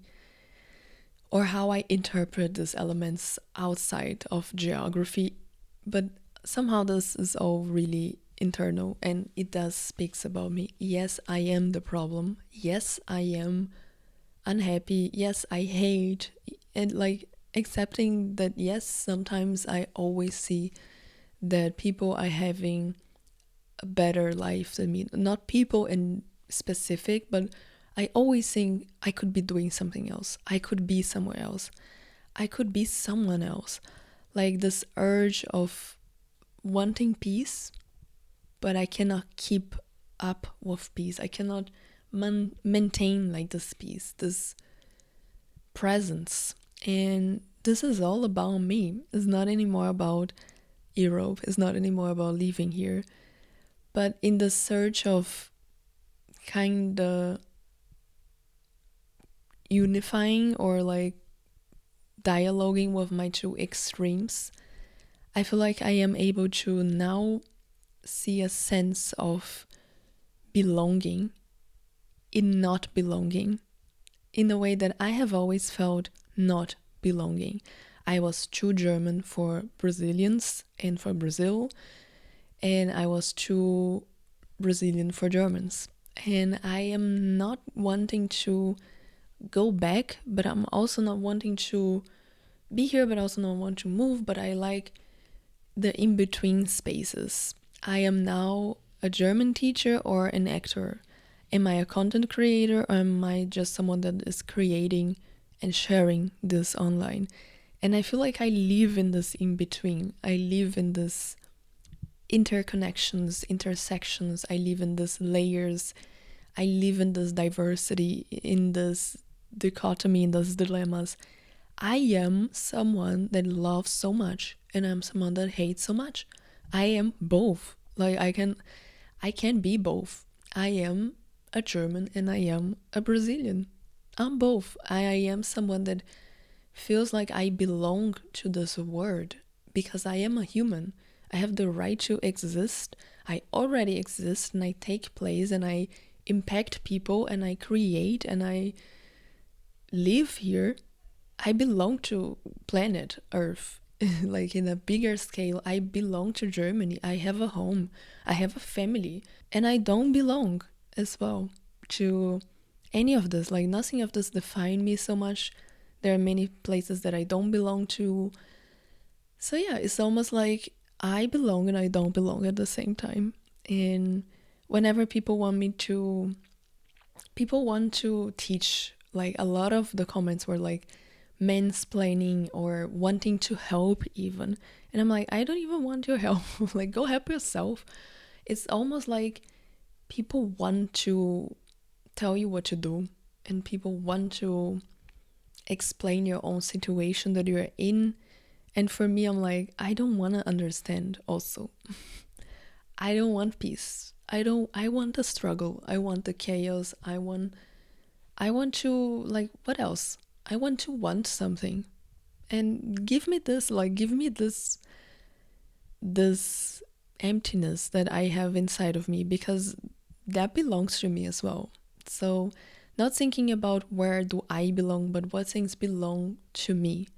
or how I interpret these elements outside of geography. But somehow this is all really internal, and it does speaks about me. Yes, I am the problem. Yes, I am unhappy. Yes, I hate. And like accepting that, yes, sometimes I always see that people are having a better life than me. Not people in specific, but I always think I could be doing something else. I could be somewhere else. I could be someone else. Like this urge of wanting peace, but I cannot keep up with peace. I cannot maintain like this peace, this presence. And this is all about me. It's not anymore about Europe. It's not anymore about living here. But in the search of kind of unifying or like dialoguing with my two extremes, I feel like I am able to now see a sense of belonging in not belonging, in a way that I have always felt not belonging. I was too German for Brazilians and for Brazil, and I was too Brazilian for Germans. And I am not wanting to go back, but I'm also not wanting to be here, but also not want to move. But I like the in-between spaces. I am now a German teacher or an actor. Am I a content creator, or am I just someone that is creating and sharing this online? And I feel like I live in this in-between. I live in this interconnections, intersections. I live in these layers. I live in this diversity, in this dichotomy, in those dilemmas. I am someone that loves so much, and I'm someone that hates so much. I am both. Like I can be both. I am a German and I am a Brazilian. I'm both. I am someone that feels like I belong to this world because I am a human. I have the right to exist. I already exist, and I take place, and I impact people, and I create, and I live here. I belong to planet Earth. Like in a bigger scale, I belong to Germany. I have a home. I have a family. And I don't belong as well to any of this. Like nothing of this define me so much. There are many places that I don't belong to. So yeah, it's almost like I belong and I don't belong at the same time. And whenever people want to teach, like a lot of the comments were like mansplaining or wanting to help even. And I'm like, I don't even want your help. Like, go help yourself. It's almost like people want to tell you what to do, and people want to explain your own situation that you're in. And for me, I'm like, I don't want to understand also. I don't want peace. I want the struggle. I want the chaos. I want to, like, what else? I want something. And give me this emptiness that I have inside of me, because that belongs to me as well. So not thinking about where do I belong, but what things belong to me.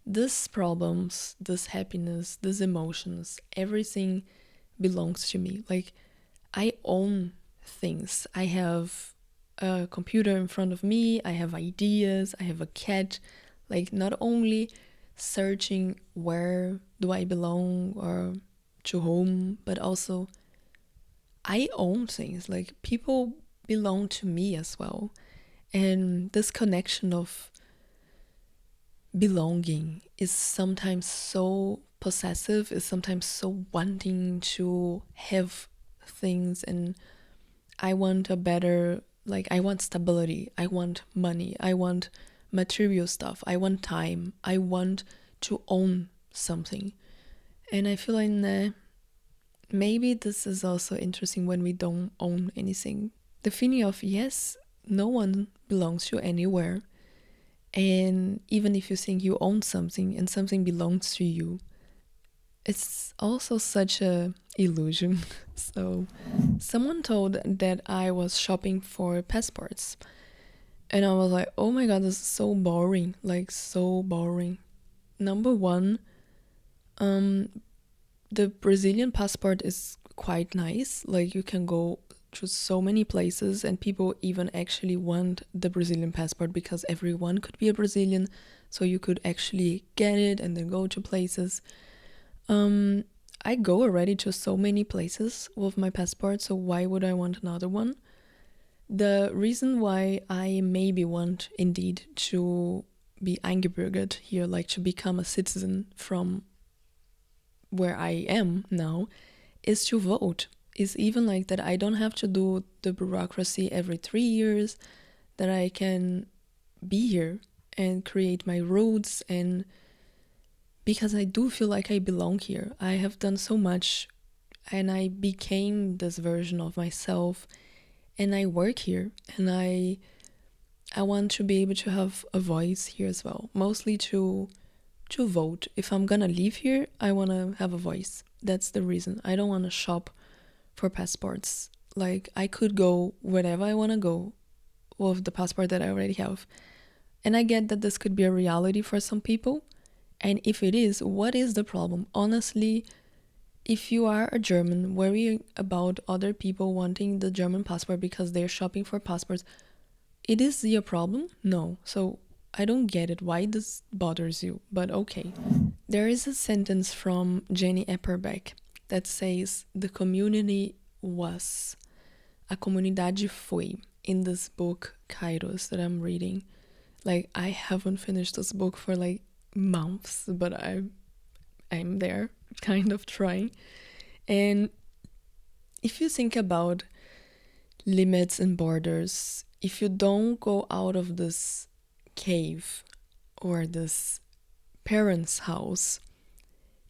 These problems, this happiness, these emotions, everything belongs to me. Like, I own things. I have a computer in front of me. I have ideas. I have a cat. Like, not only searching where do I belong or to whom, but also I own things. Like, people belong to me as well. And this connection of belonging is sometimes so possessive, is sometimes so wanting to have things. And I want a better, like, I want stability, I want money, I want material stuff. I want time. I want to own something. And I feel like maybe this is also interesting when we don't own anything. The feeling of, yes, no one belongs to anywhere. And even if you think you own something and something belongs to you, it's also such a illusion. So someone told that I was shopping for passports. And I was like, oh my god, this is so boring. Like, so boring. Number one, the Brazilian passport is quite nice. Like, you can go to so many places, and people even actually want the Brazilian passport because everyone could be a Brazilian. So you could actually get it and then go to places. I go already to so many places with my passport, so why would I want another one? The reason why I maybe want indeed to be eingebürgert here, like to become a citizen from where I am now, is to vote. Is even like that I don't have to do the bureaucracy every 3 years, that I can be here and create my roots, and because I do feel like I belong here. I have done so much and I became this version of myself, and I work here, and I want to be able to have a voice here as well, mostly to vote. If I'm gonna live here, I want to have a voice. That's the reason. I don't want to shop for passports. Like, I could go wherever I want to go with the passport that I already have. And I get that this could be a reality for some people. And if it is, what is the problem? Honestly, if you are a German worrying about other people wanting the German passport because they're shopping for passports, it is your problem? No. So I don't get it, why this bothers you, but okay. There is a sentence from Jenny Epperbeck that says, the community was, a comunidade foi, in this book, Kairos, that I'm reading. Like, I haven't finished this book for like months, but I'm there, kind of trying. And if you think about limits and borders, if you don't go out of this cave or this parent's house,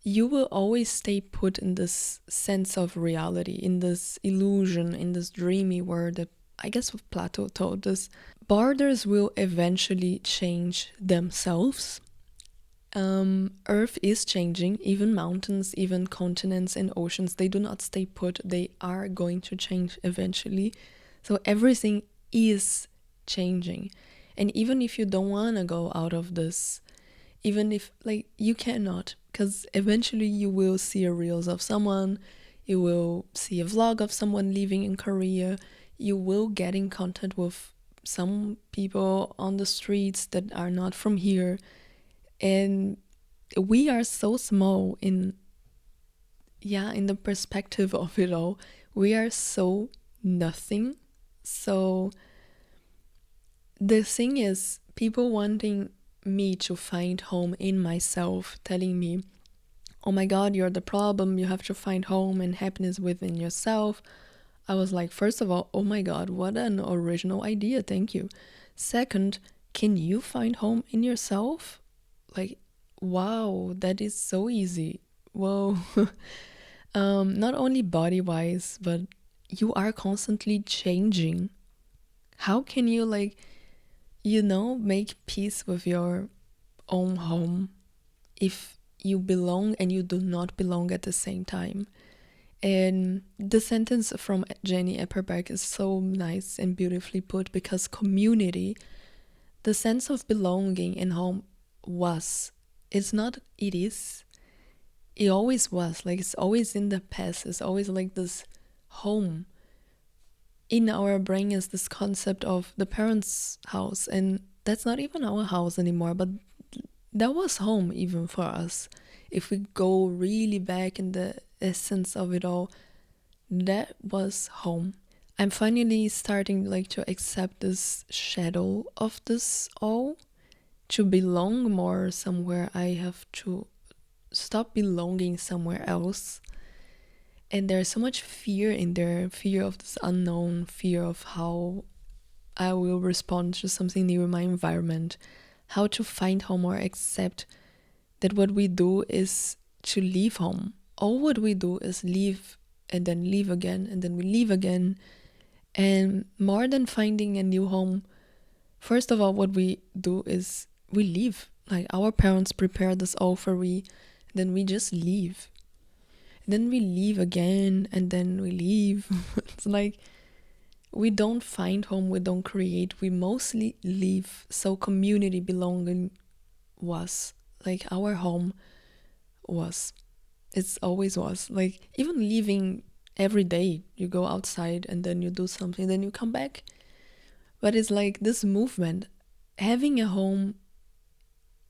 you will always stay put in this sense of reality, in this illusion, in this dreamy world that I guess what Plato told us. Borders will eventually change themselves. Earth is changing, even mountains, even continents and oceans, they do not stay put, they are going to change eventually. So everything is changing. And even if you don't want to go out of this, even if like you cannot, because eventually you will see a reels of someone, you will see a vlog of someone living in Korea, you will get in contact with some people on the streets that are not from here. And we are so small in the perspective of it all. We are so nothing. So the thing is, people wanting me to find home in myself, telling me, oh my god, you're the problem, you have to find home and happiness within yourself. I was like, first of all, oh my god, what an original idea, thank you. Second, can you find home in yourself? Like, wow, that is so easy. Whoa. Not only body-wise, but you are constantly changing. How can you make peace with your own home if you belong and you do not belong at the same time? And the sentence from Jenny Epperbeck is so nice and beautifully put, because community, the sense of belonging in home it always was, like, it's always in the past, it's always like this home. In our brain is this concept of the parents' house, and that's not even our house anymore, but that was home even for us. If we go really back in the essence of it all, that was home. I'm finally starting to accept this shadow of this all. To belong more somewhere, I have to stop belonging somewhere else. And there's so much fear in there, fear of this unknown, fear of how I will respond to something new in my environment, how to find home or accept that what we do is to leave home. All what we do is leave and then leave again and then we leave again. And more than finding a new home, first of all, what we do is we leave. Like our parents prepared us all for then we just leave. And then we leave again and then we leave. It's like we don't find home, we don't create, we mostly leave. So community belonging was like our home was. It's always was. Like even leaving every day, you go outside and then you do something, then you come back. But it's like this movement. Having a home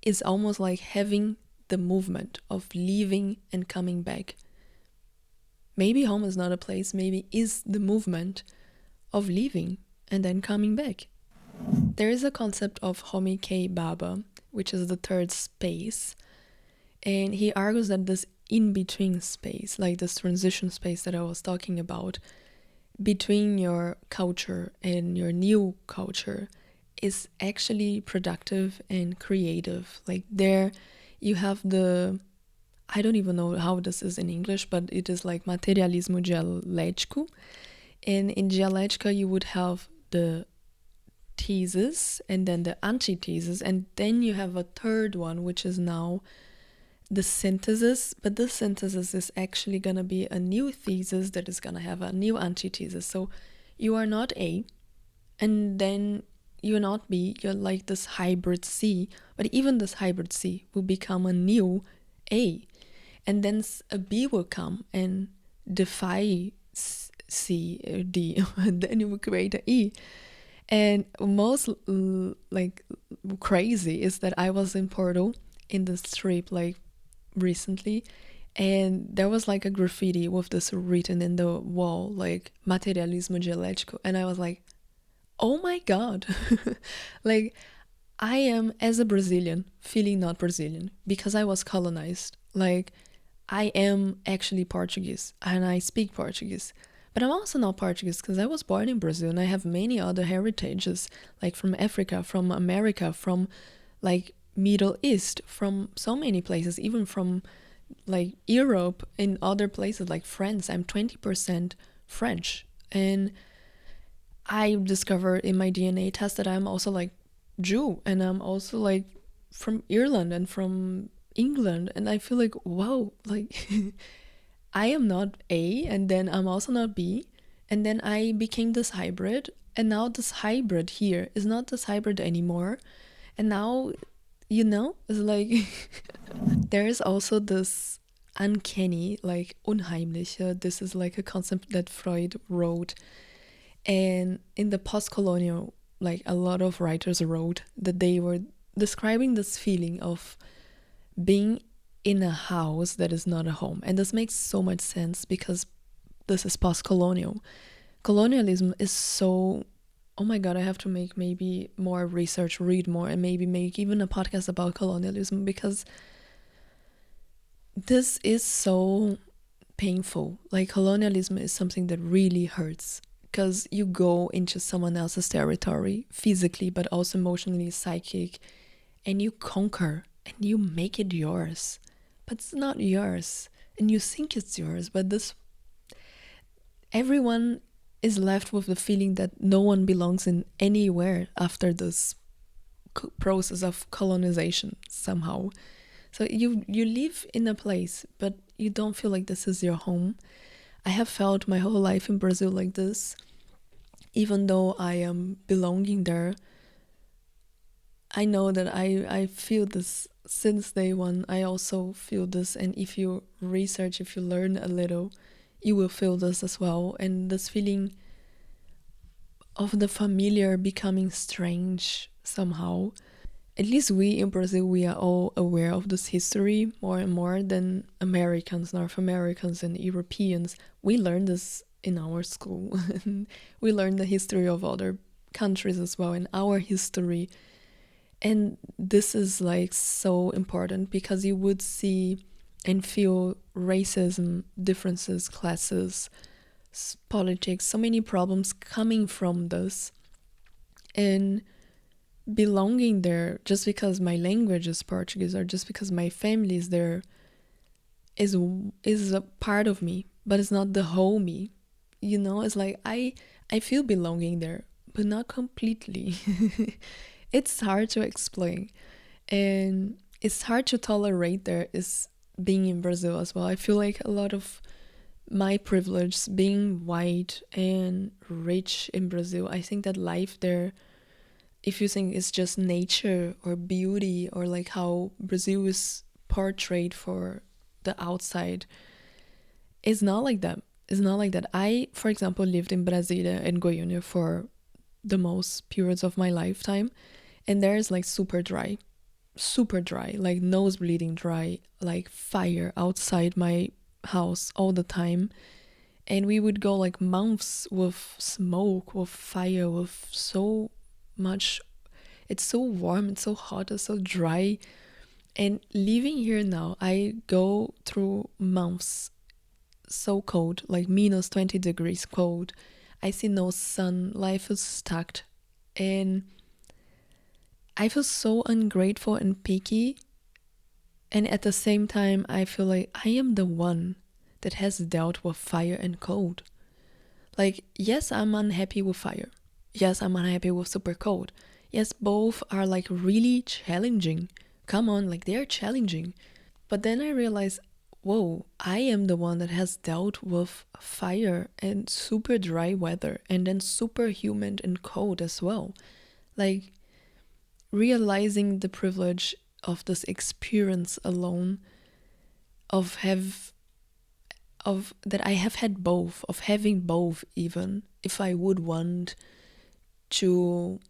is almost like having the movement of leaving and coming back. Maybe home is not a place, maybe is the movement of leaving and then coming back. There is a concept of Homi K. Baba, which is the third space, and he argues that this in-between space, like this transition space that I was talking about, between your culture and your new culture, is actually productive and creative. Like there you have I don't even know how this is in English, but it is like materialismo dialético. And in dialética you would have the thesis and then the antithesis, and then you have a third one, which is now the synthesis. But the synthesis is actually going to be a new thesis that is going to have a new antithesis. So you are not A, and then you're not B, you're like this hybrid C, but even this hybrid C will become a new A, and then a B will come and defy C or D, and then you will create an E. And most like crazy is that I was in Porto in this trip like recently, and there was like a graffiti with this written in the wall like materialismo dialético, and I was like, oh my god. Like I am, as a Brazilian, feeling not Brazilian because I was colonized. Like I am actually Portuguese and I speak Portuguese, but I'm also not Portuguese because I was born in Brazil and I have many other heritages, like from Africa, from America, from like Middle East, from so many places, even from like Europe and other places like France. I'm 20% French, and I discovered in my DNA test that I'm also like Jew, and I'm also like from Ireland and from England, and I feel like, wow, like I am not A, and then I'm also not B, and then I became this hybrid, and now this hybrid here is not this hybrid anymore, and now, it's like there is also this uncanny, like unheimliche. This is like a concept that Freud wrote, and in the post-colonial, like a lot of writers wrote that they were describing this feeling of being in a house that is not a home. And this makes so much sense because this is post-colonial. Colonialism is so, oh my god, I have to make maybe more research, read more, and maybe make even a podcast about colonialism, because this is so painful. Like colonialism is something that really hurts, because you go into someone else's territory physically, but also emotionally, psychic, and you conquer and you make it yours, but it's not yours, and you think it's yours, but everyone is left with the feeling that no one belongs in anywhere after this process of colonization somehow. So you live in a place, but you don't feel like this is your home. I have felt my whole life in Brazil like this. Even though I am belonging there, I know that I feel this since day one. I also feel this, and if you research, if you learn a little, you will feel this as well. And this feeling of the familiar becoming strange somehow. At least we in Brazil, we are all aware of this history more and more than Americans, North Americans, and Europeans. We learn this in our school. We learn the history of other countries as well, and our history. And this is like so important, because you would see and feel racism, differences, classes, politics, so many problems coming from this. And belonging there just because my language is Portuguese or just because my family is there is is a part of me, but it's not the whole me. You know, it's like I feel belonging there, but not completely. It's hard to explain, and it's hard to tolerate there is being in Brazil as well. I feel like a lot of my privilege being white and rich in Brazil, I think that life there, if you think it's just nature or beauty or like how Brazil is portrayed for the outside, it's not like that. It's not like that. I, for example, lived in Brasilia and Goiânia for the most periods of my lifetime, and there is like super dry, like nose bleeding dry, like fire outside my house all the time. And we would go like months with smoke, with fire, with so much. It's so warm, it's so hot, it's so dry. And living here now, I go through months so cold, like minus 20 degrees cold. I see no sun, life is stuck. And I feel so ungrateful and picky. And at the same time, I feel like I am the one that has dealt with fire and cold. Like, yes, I'm unhappy with fire. Yes, I'm unhappy with super cold. Yes, both are like really challenging. Come on, like they're challenging. But then I realized, whoa, I am the one that has dealt with fire and super dry weather and then super humid and cold as well. Like, realizing the privilege of this experience alone, of have of that I have had both, of having both, even if I would want to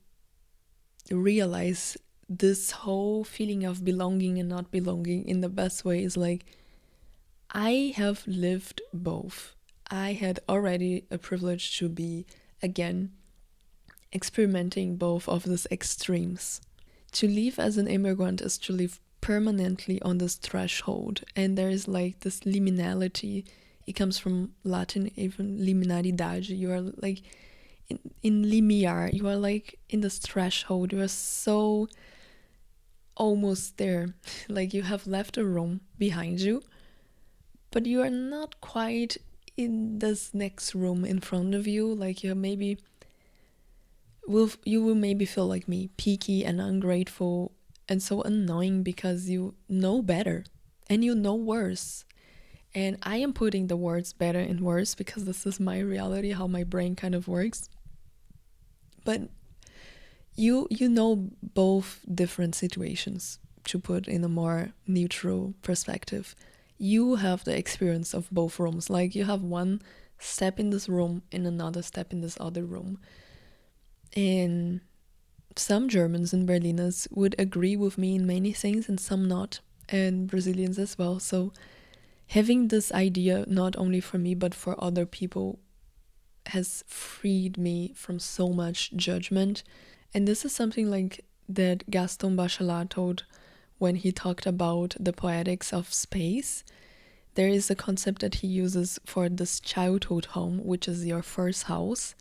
realize this whole feeling of belonging and not belonging in the best way, is like I have lived both. I had already a privilege to be again experimenting both of these extremes. To live as an immigrant is to live permanently on this threshold, and there is like this liminality. It comes from Latin, even liminaridade. You are like in limiar, you are like in this threshold. You are so almost there. Like you have left a room behind you, but you are not quite in this next room in front of you. Like you will maybe feel like me, picky and ungrateful and so annoying because you know better and you know worse. And I am putting the words better and worse because this is my reality, how my brain kind of works. But you know both different situations, to put in a more neutral perspective. You have the experience of both rooms. Like you have one step in this room and another step in this other room. And some Germans and Berliners would agree with me in many things and some not, and Brazilians as well. So having this idea, not only for me but for other people, has freed me from so much judgment. And this is something like that Gaston Bachelard told when he talked about the poetics of space. There is a concept that he uses for this childhood home, which is your first house.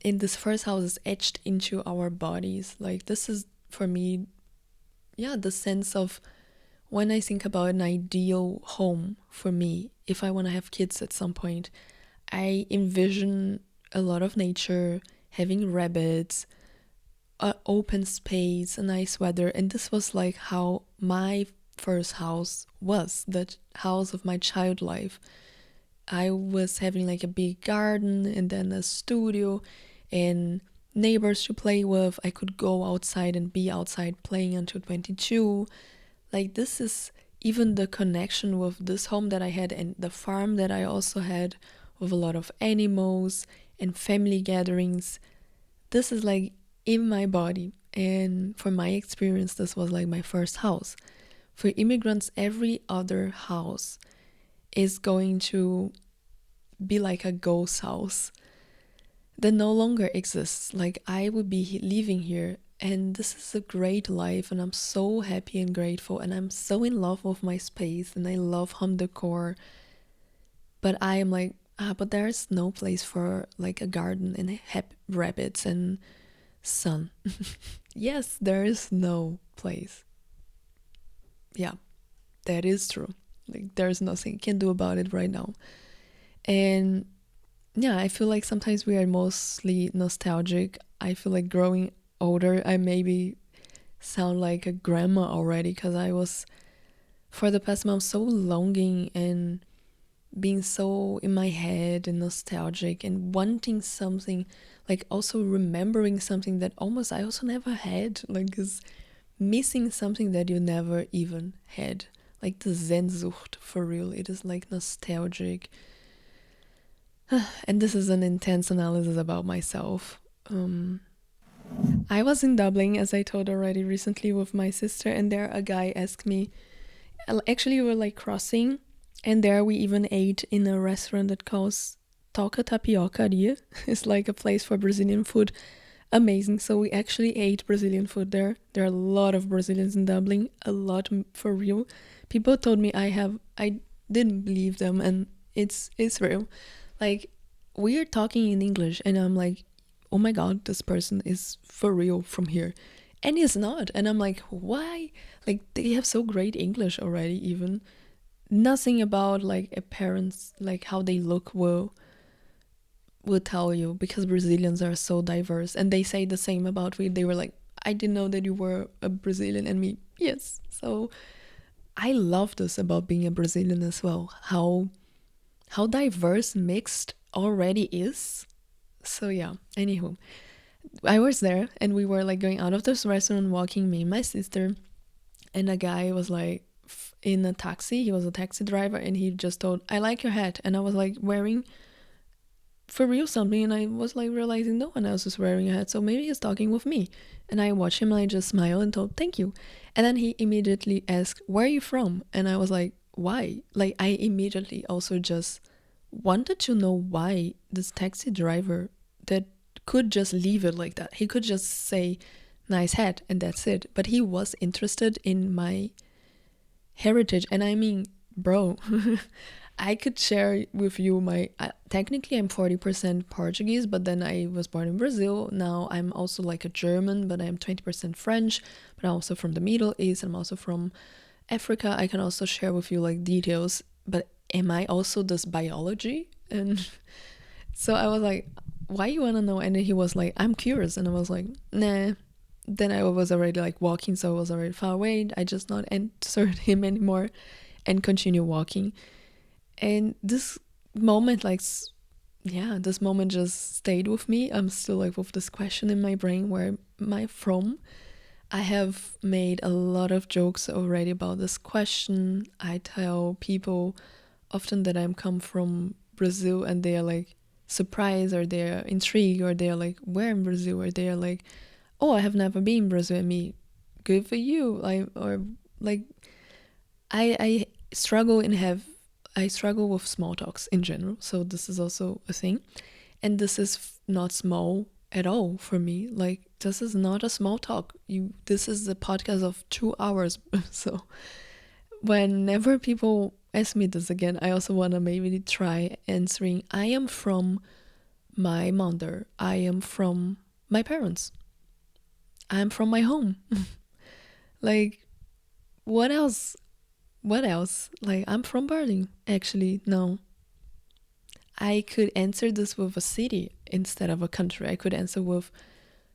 And this first house is etched into our bodies. Like this is for me, yeah, the sense of when I think about an ideal home for me, if I want to have kids at some point, I envision a lot of nature, having rabbits, open space, a nice weather. And this was like how my first house was, the house of my child life. I was having like a big garden and then a studio and neighbors to play with. I could go outside and be outside playing until 22. Like this is even the connection with this home that I had and the farm that I also had with a lot of animals and family gatherings. This is like in my body. And for my experience, this was like my first house. For immigrants, every other house is going to be like a ghost house that no longer exists. Like I would be living here and this is a great life and I'm so happy and grateful and I'm so in love with my space and I love home decor. But I am like, but there's no place for like a garden and rabbits and Sun. Yes, there is no place. Yeah, that is true. Like, there's nothing you can do about it right now. And yeah, I feel like sometimes we are mostly nostalgic. I feel like growing older, I maybe sound like a grandma already because I was, for the past month, so longing and being so in my head and nostalgic and wanting something, like also remembering something that almost I also never had, like is missing something that you never even had. Like the Sehnsucht, for real. It is like nostalgic. And this is an intense analysis about myself. I was in Dublin, as I told already, recently with my sister, and there a guy asked me. Actually, we were like crossing, and there we even ate in a restaurant that calls Toca Tapiocaria. It's like a place for Brazilian food. Amazing. So we actually ate Brazilian food there. There are a lot of Brazilians in Dublin, a lot for real. People told me I didn't believe them, and it's real. Like, we are talking in English, and I'm like, oh my god, this person is for real from here. And he's not. And I'm like, why? Like, they have so great English already, even. Nothing about like appearance, like how they look will tell you, because Brazilians are so diverse, and they say the same about me. They were like, I didn't know that you were a Brazilian, and me, yes. So I love this about being a Brazilian as well. How diverse mixed already is. So yeah. Anywho, I was there, and we were like going out of this restaurant, walking, me and my sister, and a guy was like in a taxi. He was a taxi driver, and he just told, I like your hat. And I was like wearing for real something, and I was like realizing no one else was wearing a hat, so maybe he's talking with me. And I watched him, and I just smiled and told thank you. And then he immediately asked, where are you from? And I was like, why? Like, I immediately also just wanted to know why this taxi driver that could just leave it like that. He could just say nice hat and that's it. But he was interested in my heritage. And I mean, bro, I could share with you my. Technically, I'm 40% Portuguese, but then I was born in Brazil. Now I'm also like a German, but I'm 20% French. But I'm also from the Middle East. I'm also from Africa. I can also share with you like details. But am I also this biology? And so I was like, why you wanna know? And then he was like, I'm curious. And I was like, nah. Then I was already like walking, so I was already far away. I just not answered him anymore and continue walking. And this moment, like, yeah, this moment just stayed with me. I'm still like with this question in my brain, where am I from? I have made a lot of jokes already about this question. I tell people often that I'm come from Brazil, and they are like surprised, or they're intrigued, or they're like, where in Brazil? Or they're like, oh, I have never been in Brazil. And me, good for you. Like, or like, I struggle and have I struggle with small talks in general, so this is also a thing. And this is not small at all for me. Like, this is not a small talk. This is a podcast of 2 hours. So whenever people ask me this again, I also want to maybe try answering. I am from my mother. I am from my parents. I am from my home. Like, what else? What else? Like, I'm from Berlin. Actually, no. I could answer this with a city instead of a country. I could answer with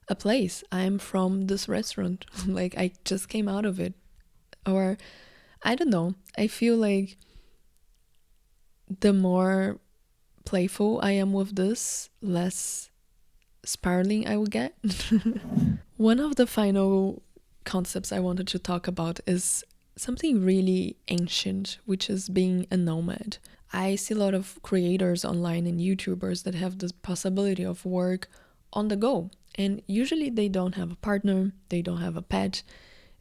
a place. I'm from this restaurant. Like, I just came out of it. Or, I don't know. I feel like the more playful I am with this, less spiraling I will get. One of the final concepts I wanted to talk about is something really ancient, which is being a nomad. I see a lot of creators online and YouTubers that have this possibility of work on the go. And usually they don't have a partner, they don't have a pet,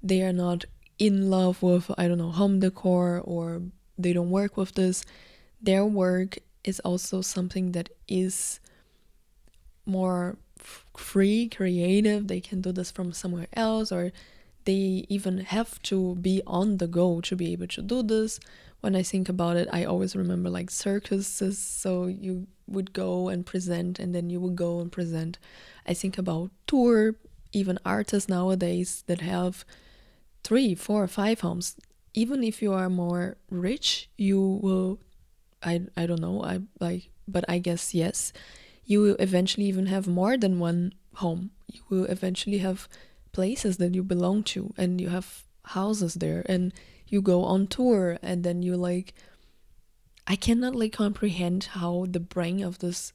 they are not in love with, I don't know, home decor, or they don't work with this. Their work is also something that is more free, creative. They can do this from somewhere else, or they even have to be on the go to be able to do this. When I think about it, I always remember like circuses, so you would go and present and then you would go and present. I think about tour, even artists nowadays that have 3, 4, 5 homes. Even if you are more rich, you will, I don't know, I like, but I guess yes, you will eventually even have more than one home. You will eventually have places that you belong to and you have houses there and you go on tour and then you like, I cannot like comprehend how the brain of this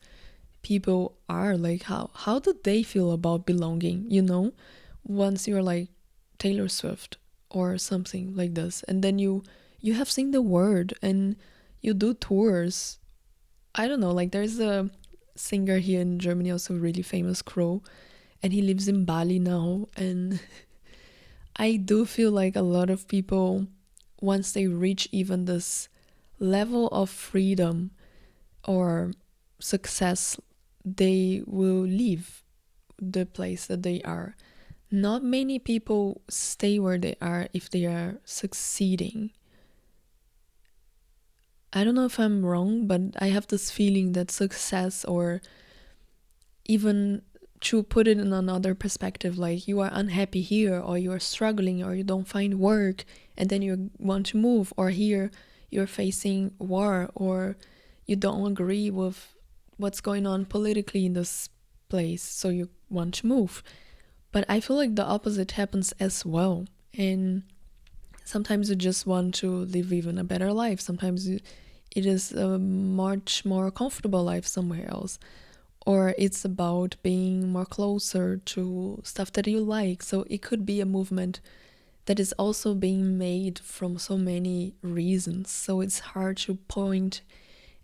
people are, like how do they feel about belonging, you know, once you're like Taylor Swift or something like this, and then you have seen the world and you do tours. I don't know, like there's a singer here in Germany, also really famous, Crow, and he lives in Bali now. And I do feel like a lot of people, once they reach even this level of freedom or success, they will leave the place that they are. Not many people stay where they are if they are succeeding. I don't know if I'm wrong, but I have this feeling that success, or even to put it in another perspective, like you are unhappy here, or you are struggling, or you don't find work, and then you want to move, or here you're facing war, or you don't agree with what's going on politically in this place, so you want to move. But I feel like the opposite happens as well. And sometimes you just want to live even a better life. Sometimes it is a much more comfortable life somewhere else. Or it's about being more closer to stuff that you like. So it could be a movement that is also being made from so many reasons. So it's hard to point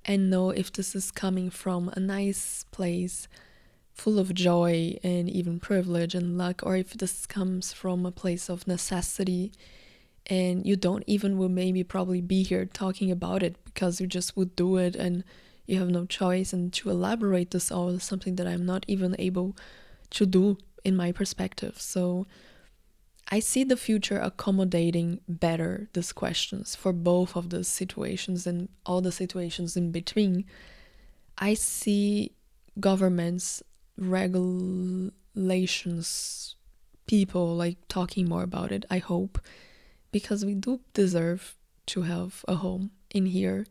and know if this is coming from a nice place full of joy and even privilege and luck, or if this comes from a place of necessity and you don't even will maybe probably be here talking about it because you just would do it and you have no choice. And to elaborate this all is something that I'm not even able to do in my perspective. So I see the future accommodating better these questions for both of the situations and all the situations in between. I see governments, regulations, people like talking more about it, I hope, because we do deserve to have a home in here.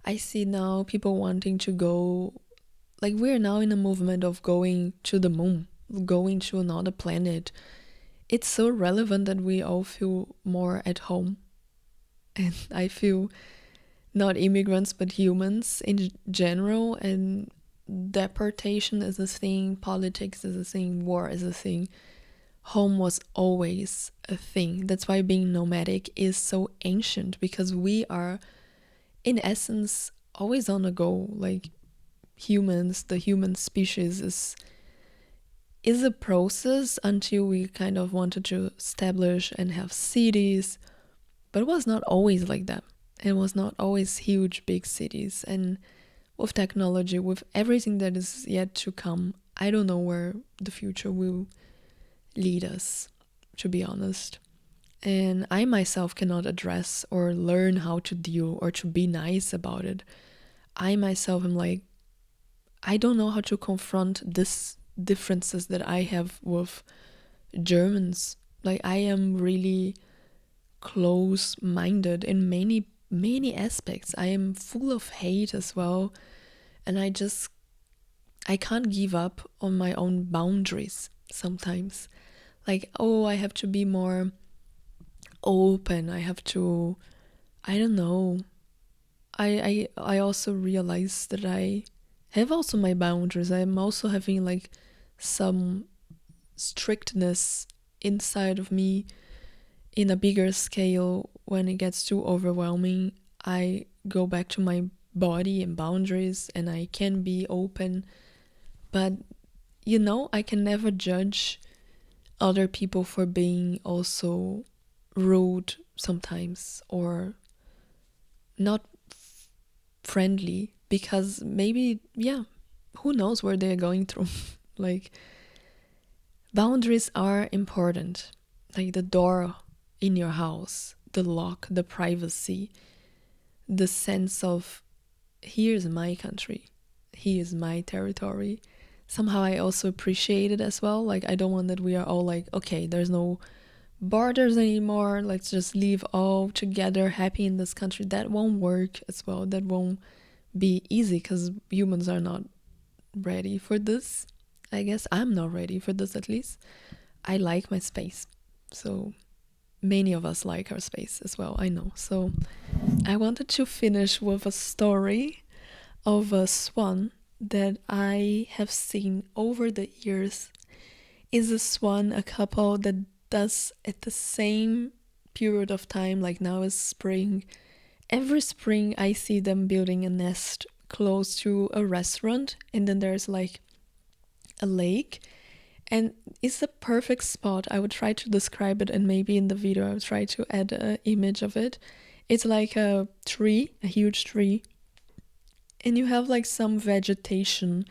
I see now people wanting to go, like we're now in a movement of going to the moon, going to another planet. It's so relevant that we all feel more at home. And I feel not immigrants, but humans in general. And deportation is a thing, politics is a thing, war is a thing. Home was always a thing. That's why being nomadic is so ancient, because we are, in essence, always on the go. Like humans, the human species is a process until we kind of wanted to establish and have cities, but it was not always like that. It was not always huge, big cities. And with technology, with everything that is yet to come, I don't know where the future will lead us, to be honest. And I myself cannot address or learn how to deal or to be nice about it. I myself am like, I don't know how to confront this differences that I have with Germans. Like I am really close-minded in many aspects. I am full of hate as well, and I can't give up on my own boundaries sometimes. Like, oh, I have to be more open. I have to, I don't know. I also realize that I have also my boundaries. I'm also having like some strictness inside of me in a bigger scale. When it gets too overwhelming, I go back to my body and boundaries, and I can be open. But you know, I can never judge other people for being also rude sometimes, or not friendly, because maybe, yeah, who knows where they're going through. Like, boundaries are important. like the door in your house, the lock, the privacy, the sense of here's my country, here's my territory. Somehow I also appreciate it as well. Like, I don't want that we are all like, okay, there's no borders anymore, let's just live all together happy in this country. That won't work as well. That won't be easy because humans are not ready for this. I guess I'm not ready for this, at least. I like my space. So many of us like our space as well, I know. So I wanted to finish with a story of a swan that I have seen over the years. Is a swan a couple that does at the same period of time, like now is spring. Every spring I see them building a nest close to a restaurant, and then there's like a lake, and it's a perfect spot. I would try to describe it, and maybe in the video I would try to add an image of it. It's like a tree, a huge tree, and you have like some vegetation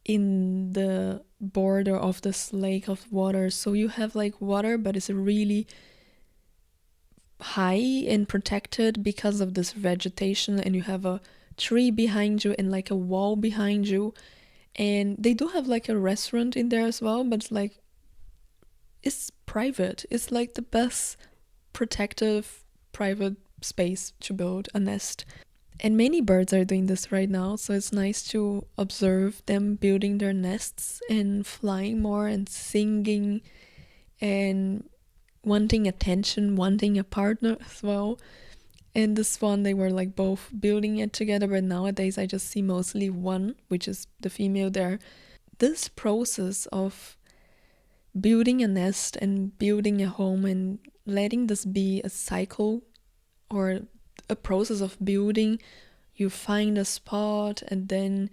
in the border of this lake of water. So you have like water, but it's really high and protected because of this vegetation, and you have a tree behind you and like a wall behind you. And they do have like a restaurant in there as well, but it's private. It's like the best protective private space to build a nest. And many birds are doing this right now, so it's nice to observe them building their nests and flying more and singing and wanting attention, wanting a partner as well. And this one, they were like both building it together, but nowadays I just see mostly one, which is the female there. This process of building a nest and building a home and letting this be a cycle or a process of building, you find a spot and then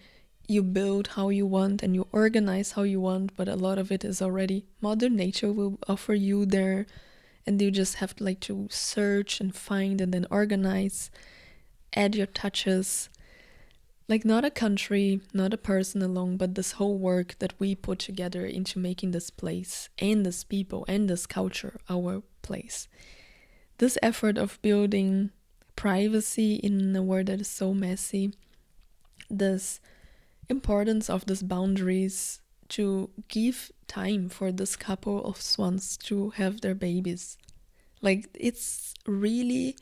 you build how you want and you organize how you want, but a lot of it is already Mother Nature will offer you there, and you just have to like to search and find and then organize, add your touches. Like, not a country, not a person alone, but this whole work that we put together into making this place and this people and this culture our place. This effort of building privacy in a world that is so messy, this importance of these boundaries to give time for this couple of swans to have their babies. Like, it's really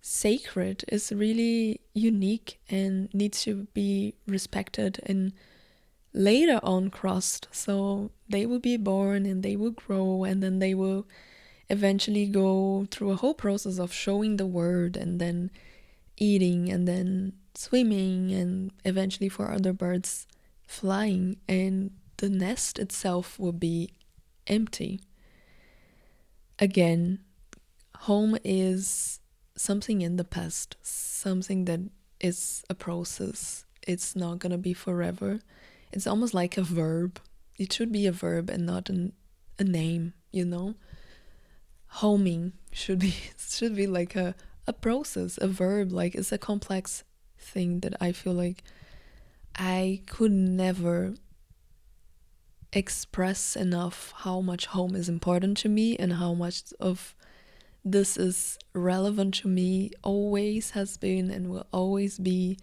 sacred, it's really unique and needs to be respected and later on crossed. So they will be born and they will grow, and then they will eventually go through a whole process of showing the world and then eating and then swimming and eventually for other birds flying, and the nest itself will be empty. Again, home is something in the past, something that is a process. It's not gonna be forever. It's almost like a verb. It should be a verb and not a name, you know? Homing should be like a process, a verb. Like, it's a complex thing that I feel like I could never express enough how much home is important to me and how much of this is relevant to me, always has been and will always be,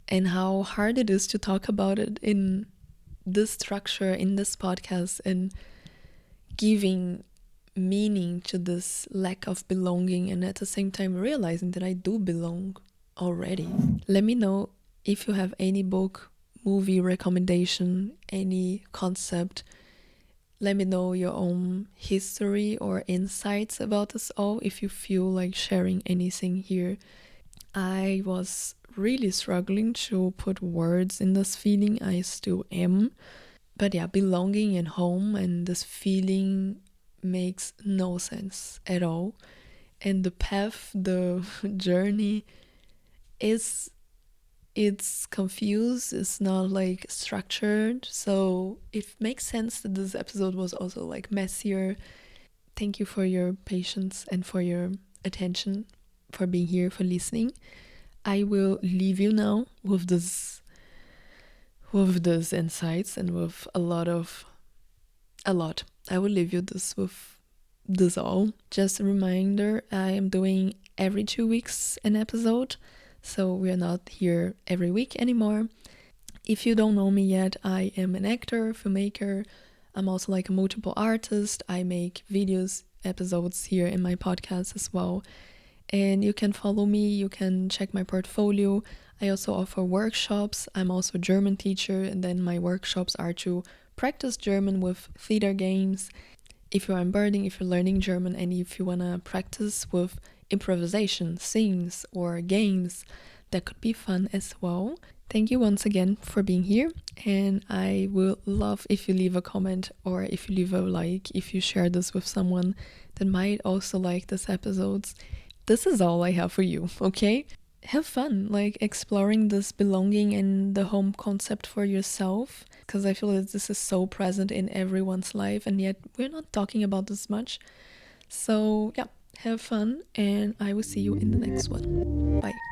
and how hard it is to talk about it in this structure, in this podcast, and giving meaning to this lack of belonging, and at the same time realizing that I do belong already. Let me know if you have any book, movie recommendation, any concept. Let me know your own history or insights about this all if you feel like sharing anything here. I was really struggling to put words in this feeling. I still am. But yeah, belonging and home and this feeling makes no sense at all. And the path, the journey it's confused, it's not like structured, so it makes sense that this episode was also like messier. Thank you for your patience and for your attention, for being here, for listening. I will leave you now with this insights and with a lot. I will leave you this with this all. Just a reminder, I am doing every 2 weeks an episode, so we're not here every week anymore. If you don't know me yet, I am an actor, filmmaker. I'm also like a multiple artist. I make videos, episodes here in my podcast as well. And you can follow me, you can check my portfolio. I also offer workshops. I'm also a German teacher, and then my workshops are to practice German with theater games. If you're onboarding, if you're learning German, and if you want to practice with improvisation, scenes, or games, that could be fun as well. Thank you once again for being here, and I will love if you leave a comment or if you leave a like, if you share this with someone that might also like this episodes. This is all I have for you, okay? Have fun, like exploring this belonging and the home concept for yourself, because I feel that this is so present in everyone's life, and yet we're not talking about this much. So yeah, have fun, and I will see you in the next one. Bye.